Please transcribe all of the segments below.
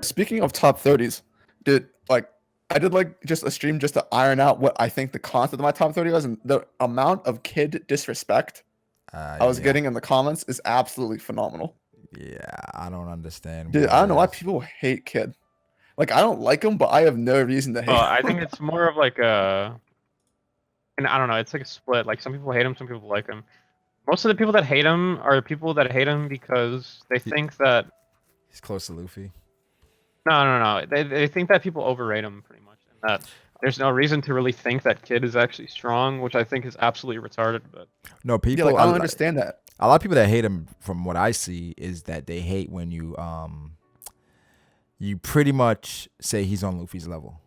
Speaking of top 30s, I did just a stream just to iron out what I think the content of my top 30 was, and the amount of kid disrespect I was getting in the comments is absolutely phenomenal. Yeah, I don't understand. Dude, I don't know why people hate Kid. Like, I don't like him, but I have no reason to hate him. I think it's more of like a, and I don't know, it's like a split. Like some people hate him, some people like him. Most of the people that hate him are people that hate him because they think that he's close to Luffy. No. They think that people overrate him pretty much, and that there's no reason to really think that Kid is actually strong, which I think is absolutely retarded. But no, people. Yeah, like, I don't understand that. A lot of people that hate him, from what I see, is that they hate when you pretty much say he's on Luffy's level.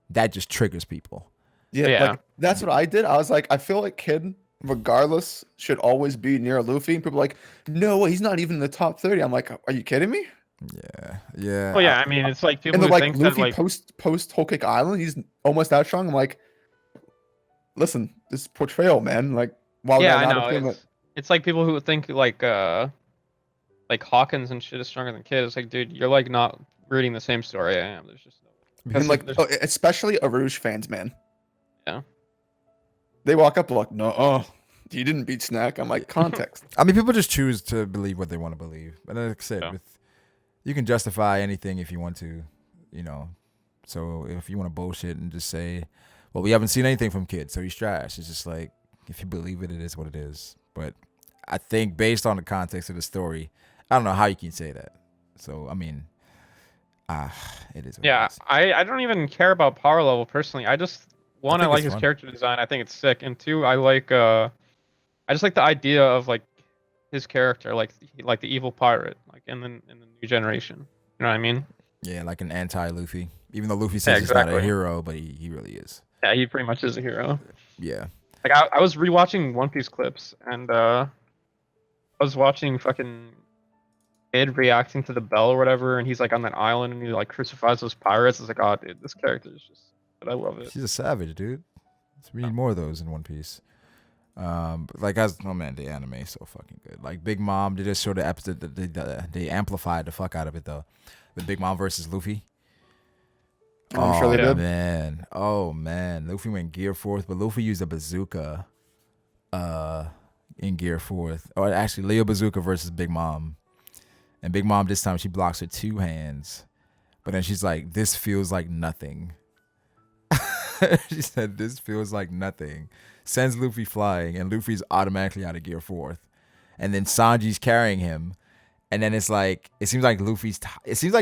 That just triggers people. Yeah. Like, that's what I did. I was like, I feel like Kid, regardless, should always be near Luffy. And people are like, no, he's not even in the top 30. I'm like, are you kidding me? Yeah. Well, yeah, I mean, it's like people who think Luffy that, like, post Whole Cake Island, he's almost that strong. I'm like, listen, this portrayal, man. Like, why yeah, I know. It's like people who think like Hawkins and shit is stronger than Kid. It's like, dude, you're like not reading the same story I am. There's just no. And like, especially Aruj fans, man. Yeah. They walk up like, no, you didn't beat Snack. I'm like, context. I mean, people just choose to believe what they want to believe. But like I said, you can justify anything if you want to, you know. So if you want to bullshit and just say, well, we haven't seen anything from Kid, so he's trash. It's just like, if you believe it, it is what it is. But I think based on the context of the story, I don't know how you can say that. So, I mean, it is what it is. I don't even care about power level personally. I just, one, I like his character design. I think it's sick. And two, I just like the idea of like his character, like the evil pirate, like in the new generation. You know what I mean? Yeah, like an anti-Luffy. Even though Luffy says he's not a hero, but he really is. Yeah, he pretty much is a hero. Yeah. Like I was rewatching One Piece clips, and I was watching fucking Kid reacting to the bell or whatever, and he's like on that island and he like crucifies those pirates. It's like, oh dude, this character is just, but I love it. She's a savage, dude. We need more of those in One Piece. Like, the anime is so fucking good. Like Big Mom, they just showed the episode that they amplified the fuck out of it though. The Big Mom versus Luffy. I'm sure they did. Oh man, Luffy went Gear 4th, but Luffy used a bazooka in Gear 4th. Or actually, Leo Bazooka versus Big Mom. And Big Mom this time, she blocks with 2 hands. But then she's like, this feels like nothing. She said, this feels like nothing. Sends Luffy flying, and Luffy's automatically out of Gear 4th. And then Sanji's carrying him. And then it's like, it seems like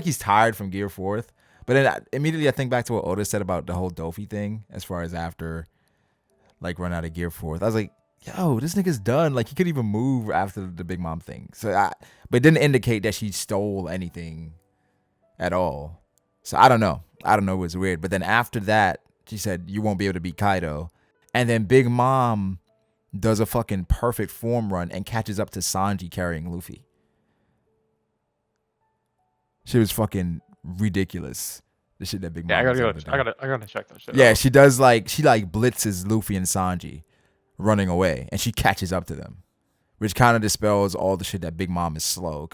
he's tired from Gear 4th. But then immediately I think back to what Oda said about the whole Dofi thing, as far as after, like, run out of Gear 4th. I was like, yo, this nigga's done. Like, he couldn't even move after the Big Mom thing. But it didn't indicate that she stole anything at all. So I don't know. It was weird. But then after that, she said, you won't be able to beat Kaido. And then Big Mom does a fucking perfect form run and catches up to Sanji carrying Luffy. She was fucking ridiculous. The shit that Big Mom. Yeah, I gotta check that shit. Yeah, out. she does she blitzes Luffy and Sanji running away, and she catches up to them, which kind of dispels all the shit that Big Mom is slow,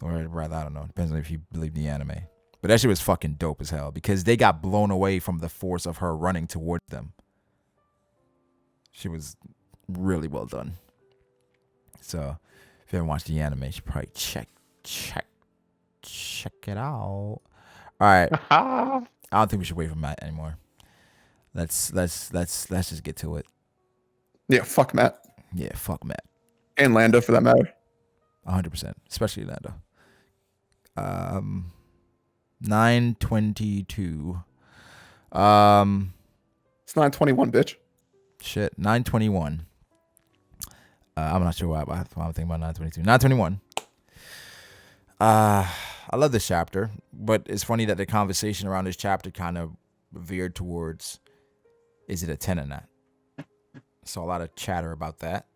or rather, I don't know, depends on if you believe the anime. But that shit was fucking dope as hell because they got blown away from the force of her running towards them. She was really well done. So if you haven't watched the anime, you should probably check it out. All right. I don't think we should wait for Matt anymore. Let's just get to it. Yeah, fuck Matt. Yeah, fuck Matt. And Lando for that matter. 100%, especially Lando. 922. It's 921, bitch. Shit, 921. I'm not sure why I'm thinking about 922. 921. I love this chapter, but it's funny that the conversation around this chapter kind of veered towards, is it a 10 or not? So a lot of chatter about that.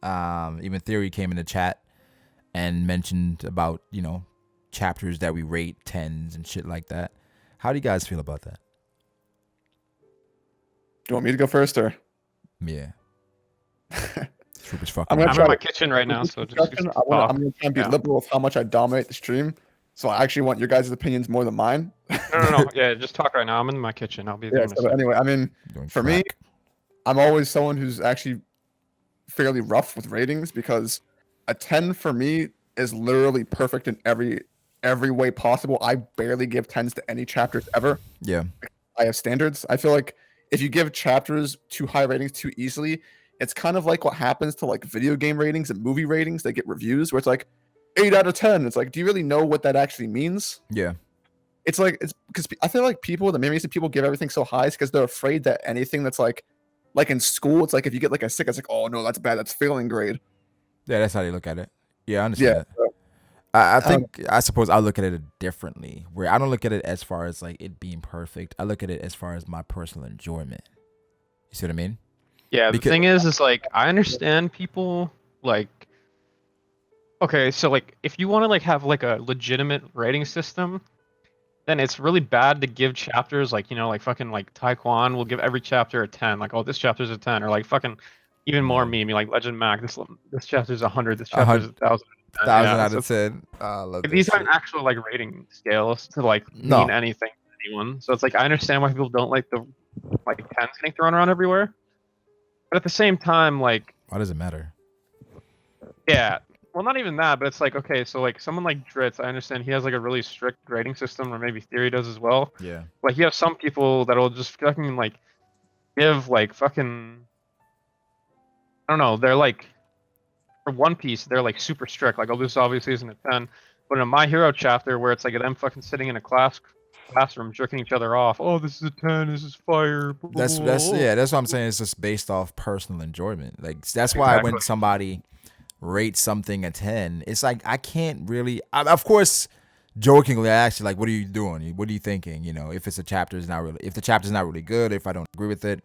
Even Theory came in the chat and mentioned about, chapters that we rate 10s and shit like that. How do you guys feel about that? Do you want me to go first or? Yeah. I'm in my kitchen right now, so just I'm gonna try and be liberal with how much I dominate the stream. So I actually want your guys' opinions more than mine. No. Yeah, just talk right now. I'm in my kitchen. I'll be there. So anyway, I mean, for me, I'm always someone who's actually fairly rough with ratings because a 10 for me is literally perfect in every way possible. I barely give 10s to any chapters ever. Yeah. I have standards. I feel like if you give chapters too high ratings too easily, it's kind of like what happens to like video game ratings and movie ratings. They get reviews where it's like 8 out of 10. It's like, do you really know what that actually means? Yeah. It's because I feel like the main reason people give everything so high is because they're afraid that anything that's like in school, it's like if you get like a 6, it's like, oh no, that's bad. That's failing grade. Yeah, that's how they look at it. Yeah, I understand that. I suppose I look at it differently, where I don't look at it as far as like it being perfect. I look at it as far as my personal enjoyment. You see what I mean? Yeah, the thing is like I understand people like. Okay, so like if you want to like have like a legitimate rating system, then it's really bad to give chapters like like fucking like Taekwon will give every chapter a 10, like oh this chapter's a 10, or like fucking even more meme like Legend Mac this chapter's 100, this chapter's 1,000. 1,000 out of 10. I love these aren't actual like rating scales to like mean anything to anyone. So it's like I understand why people don't like the like 10s getting thrown around everywhere, but at the same time, like why does it matter? Yeah, well, not even that, but it's like okay, so like someone like Drizzt, I understand he has like a really strict rating system, or maybe Theory does as well. Yeah. Like you have some people that'll just fucking like give like fucking I don't know, they're like for One Piece, they're like super strict. Like, oh, this obviously isn't a 10. But in a My Hero chapter where it's like them fucking sitting in a classroom jerking each other off. Oh, this is a 10. This is fire. That's what I'm saying. It's just based off personal enjoyment. Like that's why when somebody rates something a 10, it's like I can't really. Of course, jokingly, I ask you like, what are you doing? What are you thinking? If it's a chapter is not really, if the chapter's not really good, if I don't agree with it.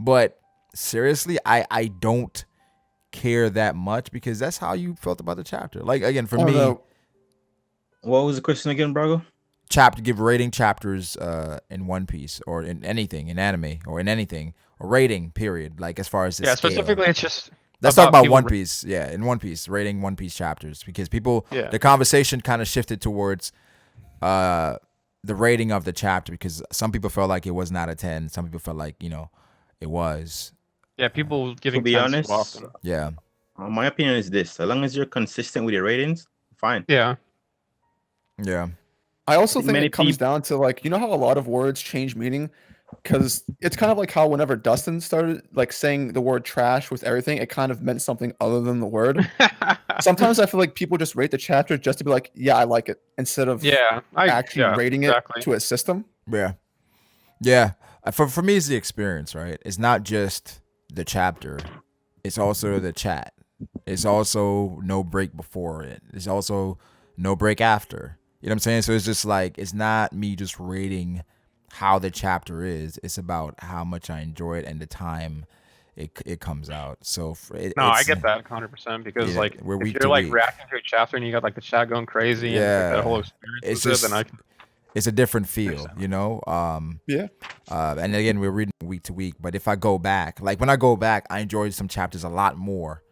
But seriously, I don't care that much because that's how you felt about the chapter. Like again, for me, what was the question again, Brago? Give rating chapters in One Piece or in anything, in anime or in anything, or rating period. Like as far as the scale. Specifically, it's just let's talk about One Piece. Yeah, in One Piece, rating One Piece chapters because the conversation kind of shifted towards the rating of the chapter because some people felt like it was not a 10, some people felt like it was. Yeah, people giving. To be honest, often. Yeah. My opinion is this: as long as you're consistent with your ratings, fine. Yeah. Yeah. I also think it comes down to like how a lot of words change meaning, because it's kind of like how whenever Dustin started like saying the word trash with everything, it kind of meant something other than the word. Sometimes I feel like people just rate the chapter just to be like, yeah, I like it, instead of actually rating it to a system. Yeah. Yeah. For me, it's the experience, right? It's not just the chapter, it's also the chat. It's also no break before it. It's also no break after. You know what I'm saying? So it's just like, it's not me just rating how the chapter is. It's about how much I enjoy it and the time it comes out. So I get that 100% because like if you're like reacting to a chapter and you got like the chat going crazy and like, that whole experience, it's just it's a different feel, And again, we're reading week to week. But if I go back, like when I go back, I enjoy some chapters a lot more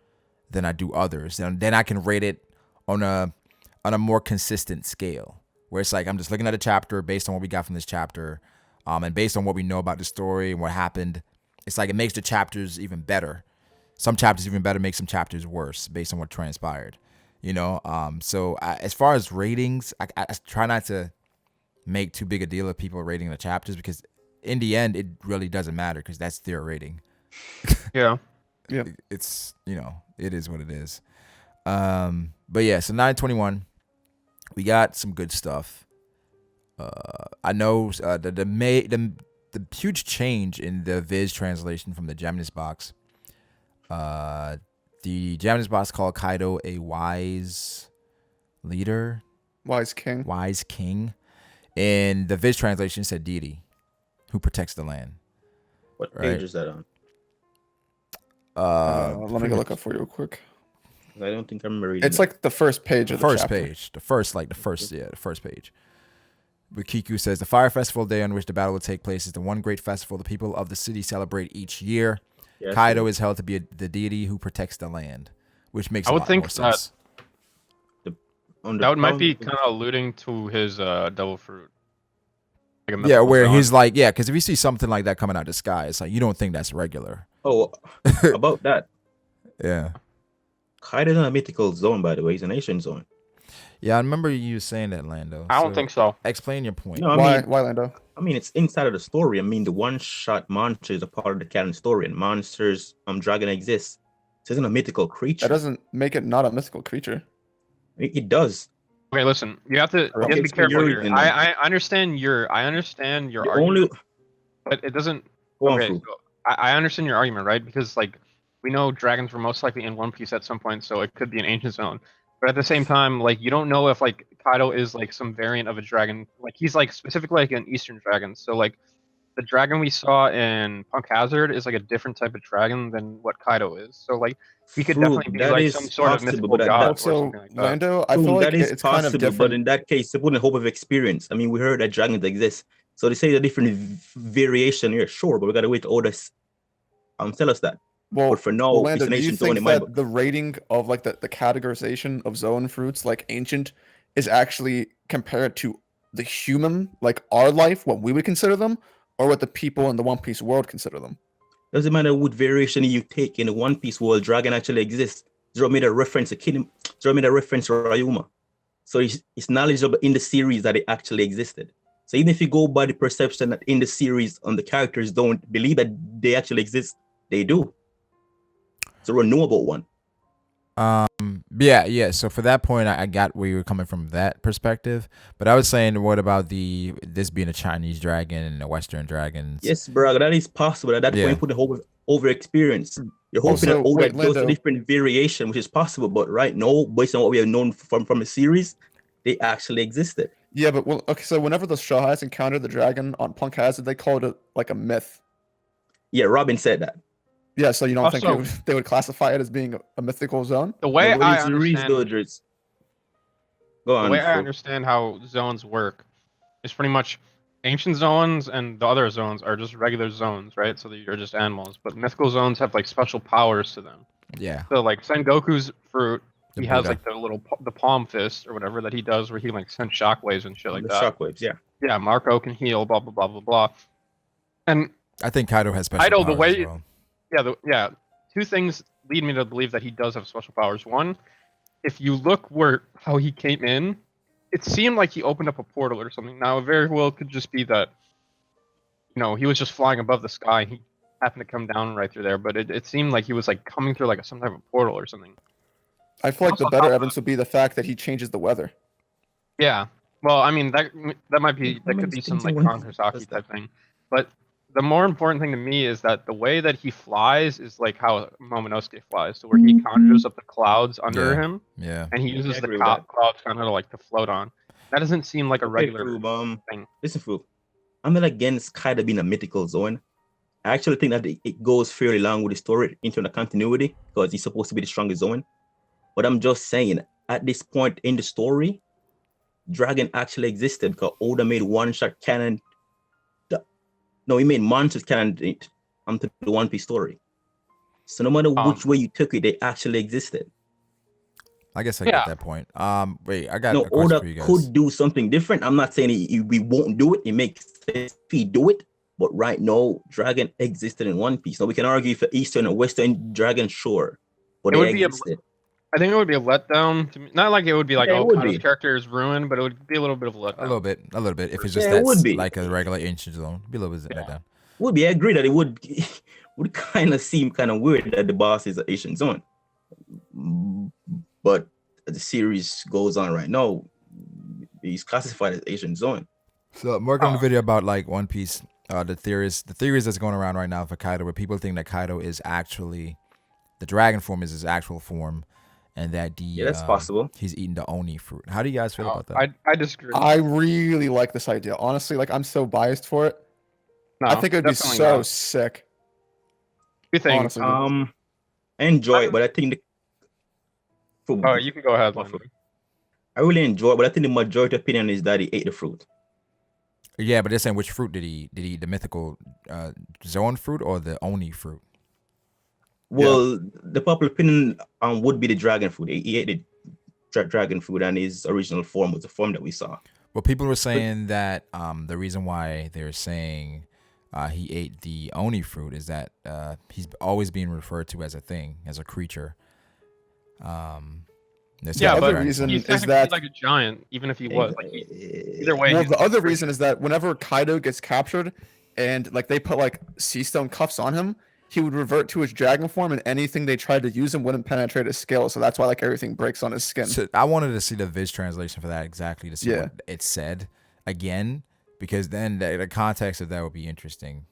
than I do others. And then I can rate it on a more consistent scale, where it's like I'm just looking at a chapter based on what we got from this chapter, and based on what we know about the story and what happened. It's like it makes the chapters even better. Some chapters even better, make some chapters worse based on what transpired. So as far as ratings, I try not to make too big a deal of people rating the chapters because in the end it really doesn't matter because that's their rating. Yeah. It's it is what it is. But yeah, so 921, we got some good stuff. I know the huge change in the Viz translation from the Geminus box. The Geminus box called Kaido a wise leader, wise king. And the Viz translation said deity who protects the land. What page is that on? Let me go look up for you real quick. I don't think I remember reading It's that. like the first page of the first chapter. page. The first page. O-Kiku says, the Fire Festival day on which the battle will take place is the one great festival the people of the city celebrate each year. Yeah, Kaido is held to be the deity who protects the land, which makes a lot more sense. That might be kind of alluding to his devil fruit. Like yeah, where he's like, yeah, because if you see something like that coming out of the sky, it's like you don't think that's regular. Oh, about that. Yeah. Kaido's not a mythical zone, by the way. He's an ancient zone. Yeah, I remember you saying that, Lando. I don't think so. Explain your point. No, why, Lando? I mean, it's inside of the story. I mean, the one-shot monster is a part of the canon story, and monsters, dragon exists. So it's not a mythical creature. That doesn't make it not a mythical creature. It does. Okay, listen. You have to be careful here. I understand your argument, but it doesn't. Okay, so I understand your argument, right? Because like we know dragons were most likely in One Piece at some point, so it could be an ancient zone. But at the same time, like you don't know if like Kaido is like some variant of a dragon. Like he's like specifically like an Eastern dragon. So like the dragon we saw in Punk Hazard is like a different type of dragon than what Kaido is. So like he could definitely be like some sort of mythical god or something like that. Lando, I feel like it's possible, kind of different. But in that case, it wouldn't hope of experience. I mean, we heard that dragons exist. So they say a different variation here, sure, but we gotta wait to Otis tell us that. Well, but for now, Lando, do you think that the rating of like the categorization of zone fruits, like ancient, is actually compared to the human, like our life, what we would consider them, or what the people in the One Piece world consider them? Doesn't matter what variation you take in the One Piece world, dragon actually exists. Zoro made a reference to Zoro made a reference to Ryuma. So it's knowledgeable in the series that it actually existed. So even if you go by the perception that in the series the characters don't believe that they actually exist, they do. Zoro knew about one. Yeah. So for that point, I got where you were coming from that perspective. But I was saying, what about this being a Chinese dragon and a Western dragon? Yes, bro, that is possible. At that point, you put the hope over experience. You're hoping that there's a different variation, which is possible. But right now, based on what we have known from the series, they actually existed. Yeah, but okay. So whenever the Straw Hats encountered the dragon on Punk Hazard, they called it like a myth. Yeah, Robin said that. Yeah, so you don't think they would classify it as being a mythical zone? The way I understand how zones work is pretty much ancient zones and the other zones are just regular zones, right? So you're just animals. But mythical zones have like special powers to them. Yeah. So like Sengoku's fruit, he has like the palm fist or whatever that he does where he like sends shockwaves and shit like that. Shockwaves, yeah. Yeah, Marco can heal, blah blah blah blah blah. And I think Kaido has special powers as well. Yeah, two things lead me to believe that he does have special powers. One, if you look how he came in, it seemed like he opened up a portal or something. Now, it very well could just be that, he was just flying above the sky. He happened to come down right through there, but it seemed like he was like coming through like some type of portal or something. I feel like the better evidence would be the fact that he changes the weather. Yeah, well, I mean that could be some like Kankasaki type thing, but the more important thing to me is that the way that he flies is like how Momonosuke flies, so where he conjures up the clouds under him, and he uses the clouds kind of like to float on. That doesn't seem like a regular thing. Listen, Froob, I'm not against Kaido being a mythical zone. I actually think that it goes fairly long with the story into the continuity because he's supposed to be the strongest zone. But I'm just saying, at this point in the story, Dragon actually existed because Oda made one-shot canon. No, he made monsters canon to the One Piece story. So no matter which way you took it, they actually existed. I guess I get that point. Wait, I got a question Oda for you guys. Could do something different. I'm not saying we won't do it. It makes sense if he do it. But right now, Dragon existed in One Piece. Now we can argue for Eastern or Western Dragon, sure. But it would existed. I think it would be a letdown to me. Not like it would be like, Kaido's character is ruined, but it would be a little bit of a letdown. A little bit. If it's just that's like a regular ancient zone, it'd be a little bit letdown. Would be. I agree that it would kind of seem kind of weird that the boss is an ancient zone. But as the series goes on right now, he's classified as ancient zone. So I'm working on a video about like One Piece. The theories that's going around right now for Kaido, where people think that Kaido is actually the dragon form is his actual form. And that that's possible. He's eating the Oni fruit. How do you guys feel about that? I disagree. I really like this idea. Honestly, like I'm so biased for it. No, I think it'd be so sick. You think? Honestly, I enjoy it, but I think Oh, you can go ahead, Lando. I really enjoy it, but I think the majority opinion is that he ate the fruit. Yeah, but they're saying which fruit did he eat? Did he eat the mythical Zoan fruit or the Oni fruit? Well, the popular opinion would be the dragon fruit. He ate the dragon fruit, and his original form was the form that we saw. Well, people were saying that the reason why they're saying he ate the Oni fruit is that he's always being referred to as a thing, as a creature. The other reason he's is that like a giant, even if he was. Like, either way. Well, the other reason is that whenever Kaido gets captured, and like they put like sea stone cuffs on him, he would revert to his dragon form, and anything they tried to use him wouldn't penetrate his scale. So that's why like everything breaks on his skin. So I wanted to see the Viz translation for that exactly to see what it said again, because then the context of that would be interesting.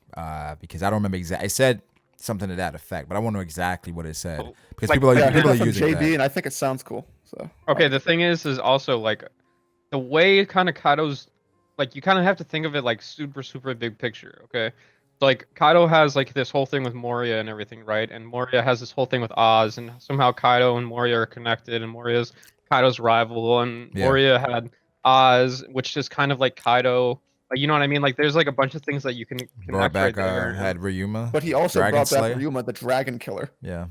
Because I don't remember exactly. It said something to that effect, but I want to know exactly what it said because like, people are using JB, that. and I think it sounds cool. So okay, the thing is also like the way kind of Kaido's like you kind of have to think of it like super big picture. Okay, so, like Kaido has like this whole thing with Moria and everything, right? And Moria has this whole thing with Oz, and somehow Kaido and Moria are connected, and Moria's Kaido's rival, and Moria had Oz, which is kind of like Kaido. Like, you know what I mean? Like, there's like a bunch of things that you can connect Brought back, right there. had Ryuma, but he also Dragon brought Slayer. back Ryuma, the dragon killer. Yeah.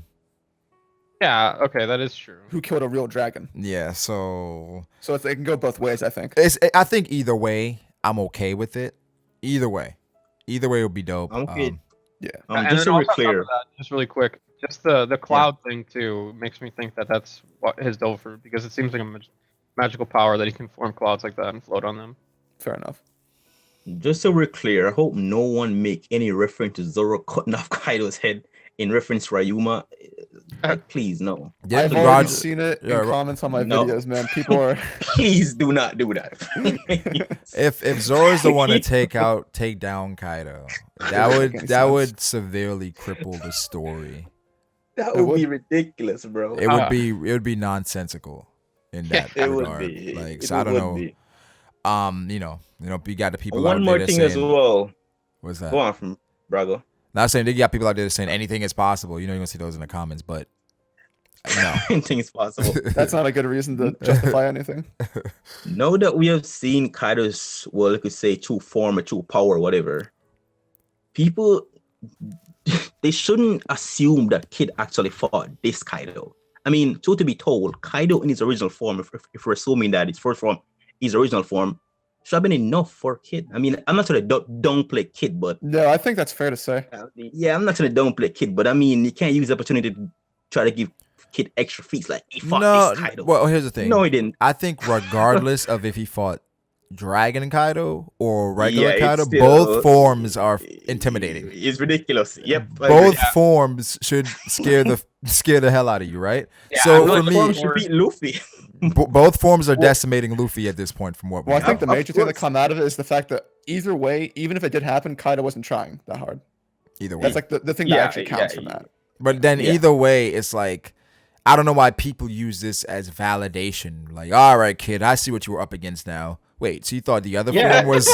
Yeah. Okay, that is true. Who killed a real dragon? Yeah. So it can go both ways. I think. I think either way, I'm okay with it. Either way would be dope. I'm okay. And just so we're clear, that, just really quick, just the cloud thing too makes me think that that's what his Dover, because it seems like a magical power that he can form clouds like that and float on them. Fair enough. Just so we're clear, I hope no one make any reference to Zoro cutting off Kaido's head in reference to Ryuma. Like, please, no. Yeah, I've already seen it in comments on my videos, man. People are please do not do that. If Zoro's the one to take down Kaido, that would severely cripple the story. That would be ridiculous, bro. It would be nonsensical in that regard. Like, so I don't know. You know, you got the people. One more thing as well. What's that? Go on from Brago. Not saying they got people out there saying anything is possible. You know, you're gonna see those in the comments, but no, anything is possible. That's not a good reason to justify anything. Now that we have seen Kaido's, well, you could say true form or true power, whatever, people, they shouldn't assume that Kid actually fought this Kaido. I mean, truth to be told, Kaido in his original form, if we're assuming that his first form, his original form, should have been enough for Kid. I mean, I'm not trying to downplay Kid, but no, I think that's fair to say. Yeah, I'm not trying to downplay Kid, but I mean, you can't use the opportunity to try to give Kid extra feats like he fought this Kaido. Well, here's the thing. No, he didn't. I think regardless of if he fought Dragon Kaido or regular Kaido, still, both forms are intimidating. It's ridiculous. Yep. Both forms should scare the hell out of you, right? Yeah, so for me, me, should beat Luffy. Both forms are decimating Luffy at this point. From what I think the major thing that come out of it is the fact that either way, even if it did happen, Kaido wasn't trying that hard. Either way, that's like the thing that actually counts from that. But then either way, it's like, I don't know why people use this as validation. Like, all right, Kid, I see what you were up against now. Wait, so you thought the other form was?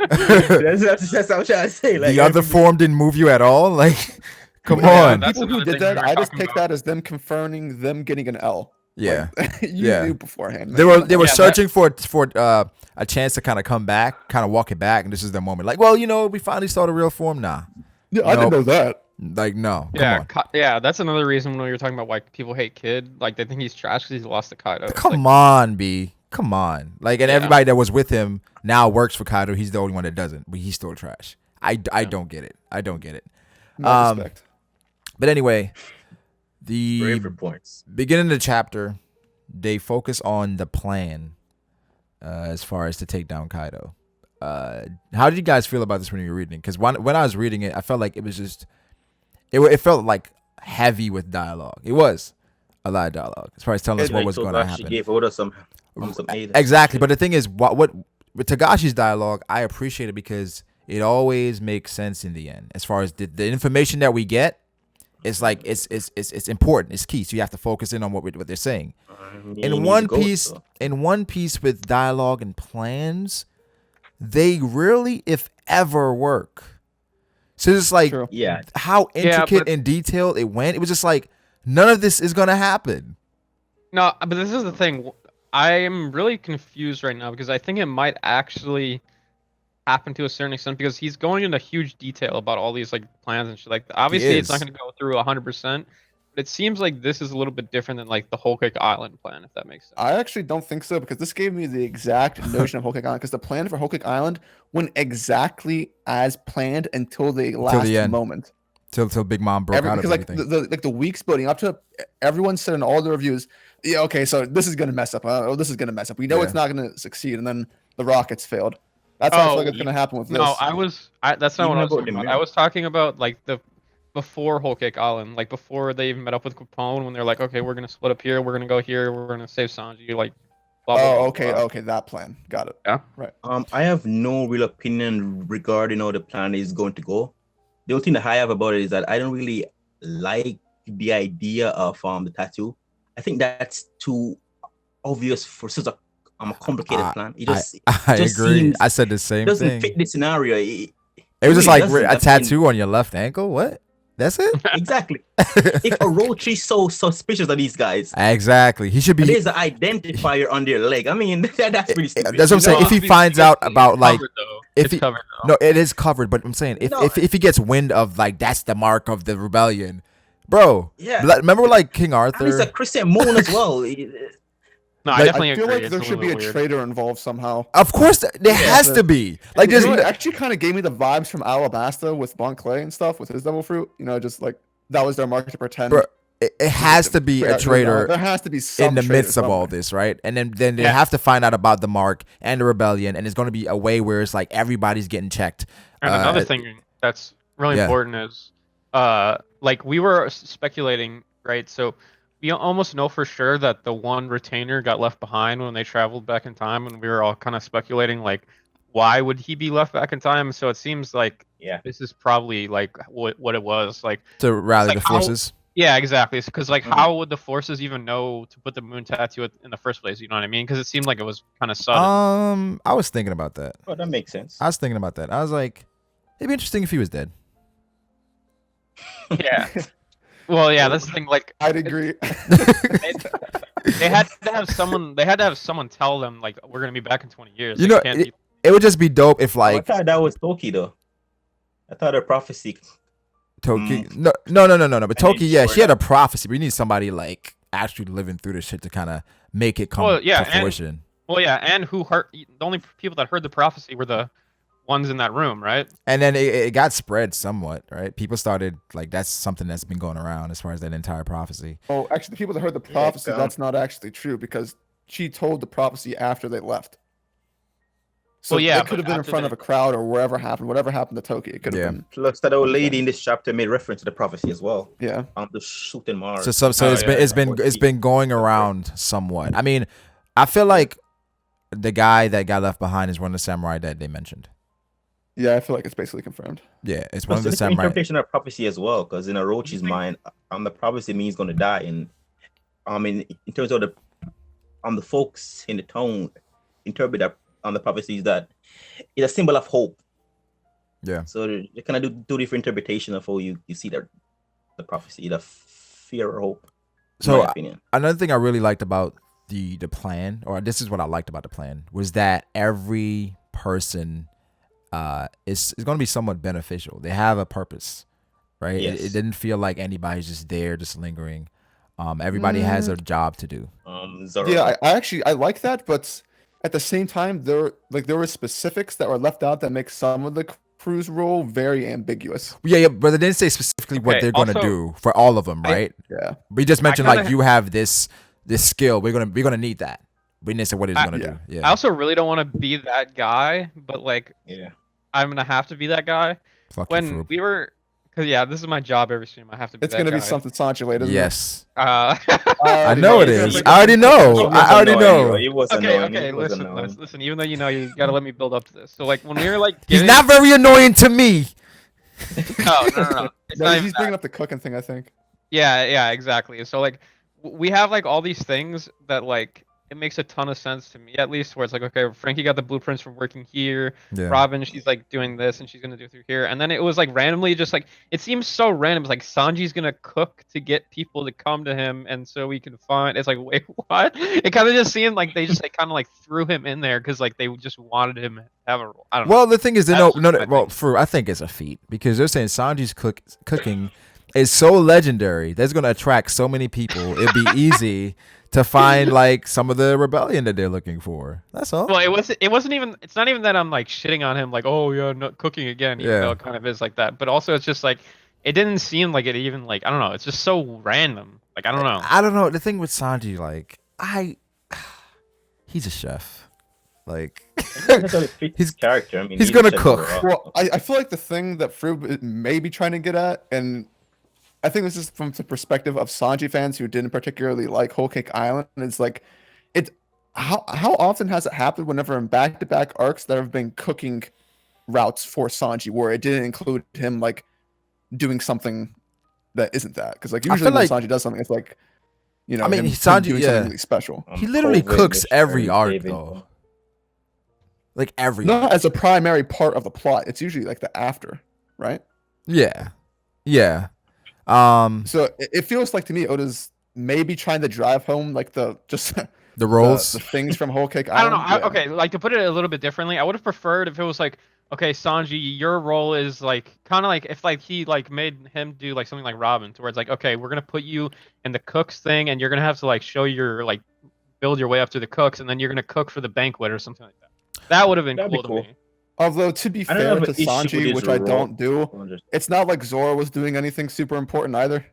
that's what I'm trying to say. Like, the other form didn't move you at all. Like, come on. People who did that, I just take that as them confirming them getting an L. Yeah, like, you knew beforehand. Man. They were searching for a chance to kind of come back, kind of walk it back, and this is their moment. Like, well, we finally saw the real form now. Yeah, I didn't know that. Like, no. Yeah, that's another reason when you're talking about why people hate Kid. Like, they think he's trash because he's lost to Kaido. Come on, B. Come on. Like, and everybody that was with him now works for Kaido. He's the only one that doesn't, but he's still trash. I don't get it. I don't get it. No respect. But anyway, the points. Beginning of the chapter, they focus on the plan as far as to take down Kaido. How did you guys feel about this when you were reading it? Because when I was reading it, I felt like it was just, it felt like heavy with dialogue. It was a lot of dialogue as far as telling us what was going to happen. Gave Oda some exactly, but the thing is, what with Togashi's dialogue, I appreciate it because it always makes sense in the end. As far as the information that we get, it's like it's important, it's key. So you have to focus in on what they're saying. In one piece with dialogue and plans, they really, if ever, work. So it's like how intricate and detailed it went. It was just like none of this is gonna happen. No, but this is the thing. I am really confused right now because I think it might actually happen to a certain extent because he's going into huge detail about all these like plans and shit. Like He obviously it's not is. going to go through 100%, but it seems like this is a little bit different than like the Whole Cake Island plan, if that makes sense. I actually don't think so because this gave me the exact notion of Whole Cake Island because the plan for Whole Cake Island went exactly as planned until the last the end. moment. Till Big Mom broke out of because like everything. the weeks building up to it, everyone said in all the reviews, yeah, okay, so this is gonna mess up. Oh, this is gonna mess up. We know Yeah. it's not gonna succeed, and then the rockets failed. That's how I feel like it's gonna happen with No, this. that's not Even what I was about talking the about. mirror. I was talking about like the before Whole Cake Island, like before they even met up with Capone when they're like, okay, we're gonna split up here, we're gonna go here, we're gonna save Sanji, like blah blah blah. Oh, okay, blah. okay, that plan. Got it. Yeah. Right. I have no real opinion regarding how the plan is going to go. The only thing that I have about it is that I don't really like the idea of the tattoo. I think that's too obvious for such a complicated plan. It just I just agree. seems- I said the same doesn't thing. fit the scenario. It was just really like doesn't. a I mean, tattoo on your left ankle. What? That's it? exactly. If Orochi's so suspicious of these guys, Exactly. He should be. there's an identifier on their leg. I mean, that's pretty stupid. That's what I'm saying. If he finds out about like, if it's he, covered though. no, it is covered. But I'm saying No. if he gets wind of like that's the mark of the rebellion, bro. Yeah. Remember like King And it's Arthur? a Christian moon as well. No, Like, I definitely I feel agree. like It's there a should little be a bit weird. traitor involved somehow. Of course, there has to be. Like there's You know, it actually kind of gave me the vibes from Alabasta with Bon Clay and stuff with his devil fruit. You know, just like that was their mark to pretend. bro, it has to be a traitor There has to be some in the traitor midst of all somewhere. this, right? And then they have to find out about the mark and the rebellion, and it's going to be a way where it's like everybody's getting checked. And another thing that's really yeah. important is, like we were speculating, right? So we almost know for sure that the one retainer got left behind when they traveled back in time, and we were all kind of speculating like, why would he be left back in time? So it seems like this is probably like what it was like to rally like the forces. Yeah, exactly. Because like, how would the forces even know to put the moon tattoo in the first place? You know what I mean? Because it seemed like it was kind of sudden. I was thinking about that. Oh, that makes sense. I was thinking about that. I was like, it'd be interesting if he was dead. Yeah. Well, yeah, that's the thing. Like, I'd agree. they had to have someone. They had to have someone tell them like, we're gonna be back in 20 years. You Like, know, it would just be dope if I like thought that was Toki though. I thought a prophecy. Toki. No. But Toki, yeah, she had a prophecy. We need somebody like actually living through this shit to kind of make it come to fruition. And who heard? The only people that heard the prophecy were the ones in that room, right? And then it got spread somewhat, right? People started like that's something that's been going around as far as that entire prophecy. Oh, actually, the people that heard the prophecy, that's not actually true because she told the prophecy after they left. So it could have been in front of a crowd or whatever happened to Toki. It could have been. Plus, that old lady in this chapter made reference to the prophecy as well. Yeah. The Shutenmaru. So it's been going around somewhat. I mean, I feel like the guy that got left behind is one of the samurai that they mentioned. Yeah, I feel like it's basically confirmed. Yeah, it's one of the samurai. Interpretation of prophecy as well, because in Orochi's mind, the prophecy means going to die, and in terms of the folks in the town interpret that the prophecies that it's a symbol of hope. Yeah. So you kind of do different interpretation of how you see the prophecy, the fear or hope. So another thing I really liked about the plan, or this is what I liked about the plan, was that every person is going to be somewhat beneficial. They have a purpose, right? Yes. It didn't feel like anybody's just there, just lingering. Everybody has a job to do. Zoro. Yeah, I like that, but at the same time, there were specifics that were left out that make some of the crew's role very ambiguous. Yeah, but they didn't say specifically what they're going to do for all of them, right? Yeah. We just mentioned like you have this skill. We're gonna need that. We didn't say what he's gonna do. Yeah. I also really don't want to be that guy, but like, I'm gonna have to be that guy. Fuck when we were. Because this is my job every stream. I have to be. It's gonna be something Sanji later. Yes. I know it is. I already know. I already know. Okay. Listen. Even though you gotta let me build up to this. So like when we were like, he's not very annoying to me. No. He's bringing up the cooking thing, I think. Yeah, exactly. So like, we have like all these things that like it makes a ton of sense to me, at least, where it's like, okay, Frankie got the blueprints from working here. Yeah. Robin, she's like doing this, and she's gonna do through here. And then it was like randomly, just like it seems so random. It's like Sanji's gonna cook to get people to come to him, and so we can find. It's like, wait, what? It kind of just seemed like they just like kind of like threw him in there because like they just wanted him to have a role. I don't know. Well, the thing is, they know. No, well, I think it's a feat because they're saying Sanji's cooking is so legendary. That's gonna attract so many people. It'd be easy to find like some of the rebellion that they're looking for. That's all. Well, it wasn't even. It's not even that I'm like shitting on him, like, oh yeah, no cooking again, even though it kind of is like that. But also, it's just like it didn't seem like it even like I don't know. It's just so random. Like I don't know. I don't know. The thing with Sanji, like he's a chef. Like his character. I mean, he's gonna cook. Well, I feel like the thing that Froob may be trying to get at, and I think this is from the perspective of Sanji fans who didn't particularly like Whole Cake Island. It's like, how often has it happened whenever in back-to-back arcs there have been cooking routes for Sanji where it didn't include him like doing something that isn't that? Because like usually when Sanji does something, it's like, you know, I mean, him Sanji doing something really special. He literally cooks every arc though. Like every not as a primary part of the plot. It's usually like the after, right? Yeah. So it feels like to me Oda's maybe trying to drive home like the roles, the things from Whole Cake I Island. don't know. Okay, like to put it a little bit differently, I would have preferred if it was like, okay, Sanji, your role is like kind of like if like he like made him do like something like Robin, to where it's like, okay, we're gonna put you in the cooks thing, and you're gonna have to like show your like build your way up to the cooks, and then you're gonna cook for the banquet or something like that. That would have been cool to me. Although, to be fair to Sanji, which I don't do, it's not like Zoro was doing anything super important either.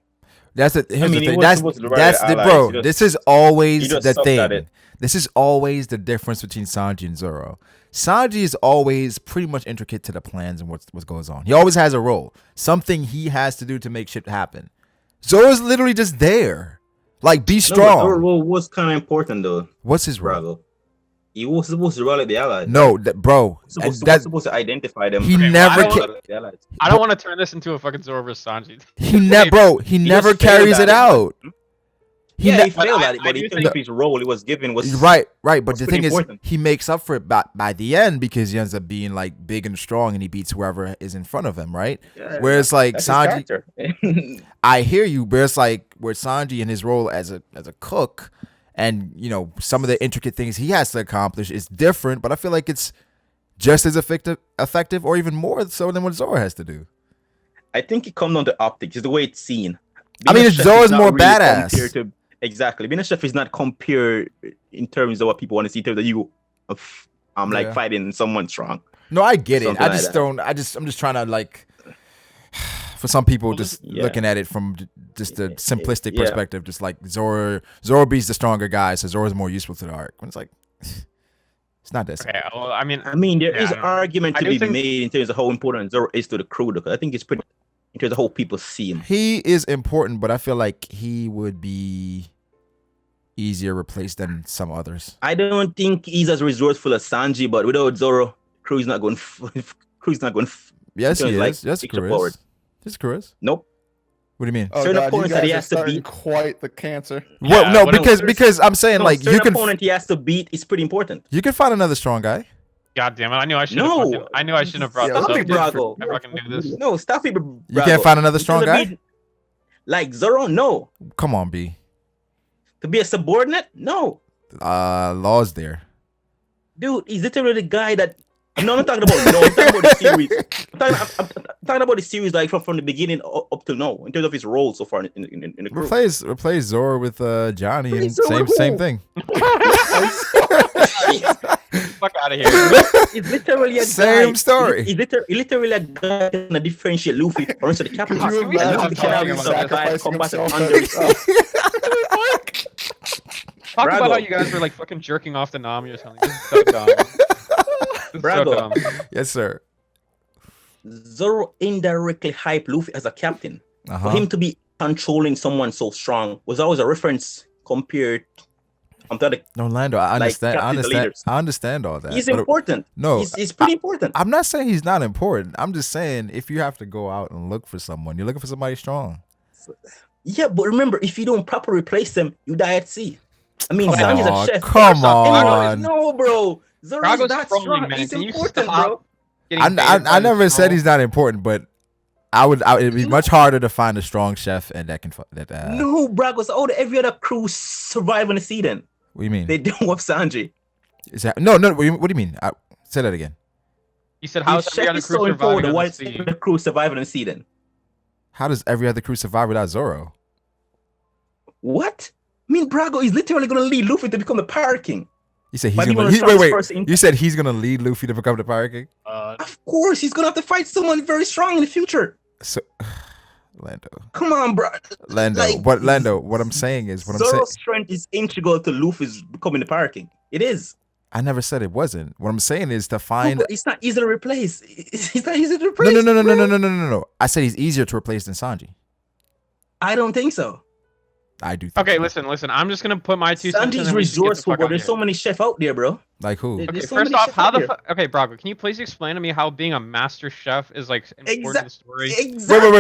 Here's the thing. That's bro. This is always the thing. This is always the difference between Sanji and Zoro. Sanji is always pretty much intricate to the plans and what goes on. He always has a role, something he has to do to make shit happen. Zoro's literally just there, like be strong. Zoro's role was kind of important though. What's his role? He was supposed to rally the allies. No, bro. That's supposed to identify them. He never. I don't want to turn this into a fucking Zoro versus Sanji. He never carries it out. He failed at it, but he think his role he was given was right. But the thing important. Is, he makes up for it by the end because he ends up being like big and strong, and he beats whoever is in front of him, right? Yeah, whereas like Sanji, I hear you, but it's like where Sanji in his role as a cook. And, you know, some of the intricate things he has to accomplish is different, but I feel like it's just as effective or even more so than what Zoro has to do. I think it comes down to optics. It's the way it's seen. Zoro's more really badass. Exactly. Being a chef is not compared in terms of what people want to see in terms of you like fighting someone strong. No, I get it. I just don't. I'm just trying to like... For some people, looking at it from just a simplistic perspective, just like Zoro beats the stronger guy, so Zoro's more useful to the arc. When it's like, it's not that simple. Okay, well, I mean, there is an argument to be made in terms of how important Zoro is to the crew. Because I think it's pretty in terms of how people see him. He is important, but I feel like he would be easier replaced than some others. I don't think he's as resourceful as Sanji, but without Zoro, crew's not going. Yes, he is. Yes, Chris. Is Chris? Nope. What do you mean? Oh, certain opponents that he has to beat quite the cancer. Well, no, because I'm saying like you can opponent he has to beat is pretty important. You can find another strong guy. God damn it! I knew I should. No, I knew I shouldn't have brought this up. Brago. I fucking knew this. No, stop it, Brago. You can't find another strong guy. Like Zoro, no. Come on, B. To be a subordinate, no. Law's there. Dude, he's literally the guy that. No, I'm talking about the series. I'm talking about the series like from the beginning up to now in terms of his role so far in the crew. Replace Zoro with Johnny and same thing. Fuck out of here. It's literally a same guy. Story. He's literally a guy can differentiate Luffy or the captain. Talk about how you guys were like fucking jerking off to Nami or something. This is so dumb. Brago. Yes, sir. Zoro indirectly hyped Luffy as a captain. For him to be controlling someone so strong was always a reference compared. No, Lando, I understand. I understand all that. He's important. No, he's pretty important. I'm not saying he's not important. I'm just saying if you have to go out and look for someone, you're looking for somebody strong. Yeah, but remember, if you don't properly replace them, you die at sea. I mean, Come Sanji's on, a chef. come Anyone- on. No, bro. Zoro's Brago's that trolling, strong. man. He's Can you important, stop bro. getting baited by I this never said troll? he's not important, but it'd be much harder to find a strong chef and that can No, Brago's all every other crew survive on the sea. Then What do you mean? they don't have Sanji. Is that no? What do you mean? Say that again. He said, "How's every Chef other is crew so surviving important. on Why the is sea?" the crew surviving on the sea? Then How does every other crew survive without Zoro? what? I mean, Brago is literally gonna lead Luffy to become the Pirate King. You said he's But he gonna wanna start his first wait. You said he's gonna lead Luffy to become the Pirate King? Of course, he's gonna have to fight someone very strong in the future. So, Lando. Come on, bro. Lando, what I'm saying is Zoro's strength is integral to Luffy's becoming the Pirate King. It is. I never said it wasn't. What I'm saying is to No, find but it's not easy to replace. It's not easy to replace. No. I said he's easier to replace than Sanji. I don't think so. I do think Okay, so. listen. I'm just gonna put my 2 cents in. Sanji's and we should get the resourceful, fuck bro. out There's here. so many chefs out there, bro. Like who? There's Okay, so first many off, chefs how out the there. okay, Brago, can you please explain to me how being a master chef is like important to the story? Exactly.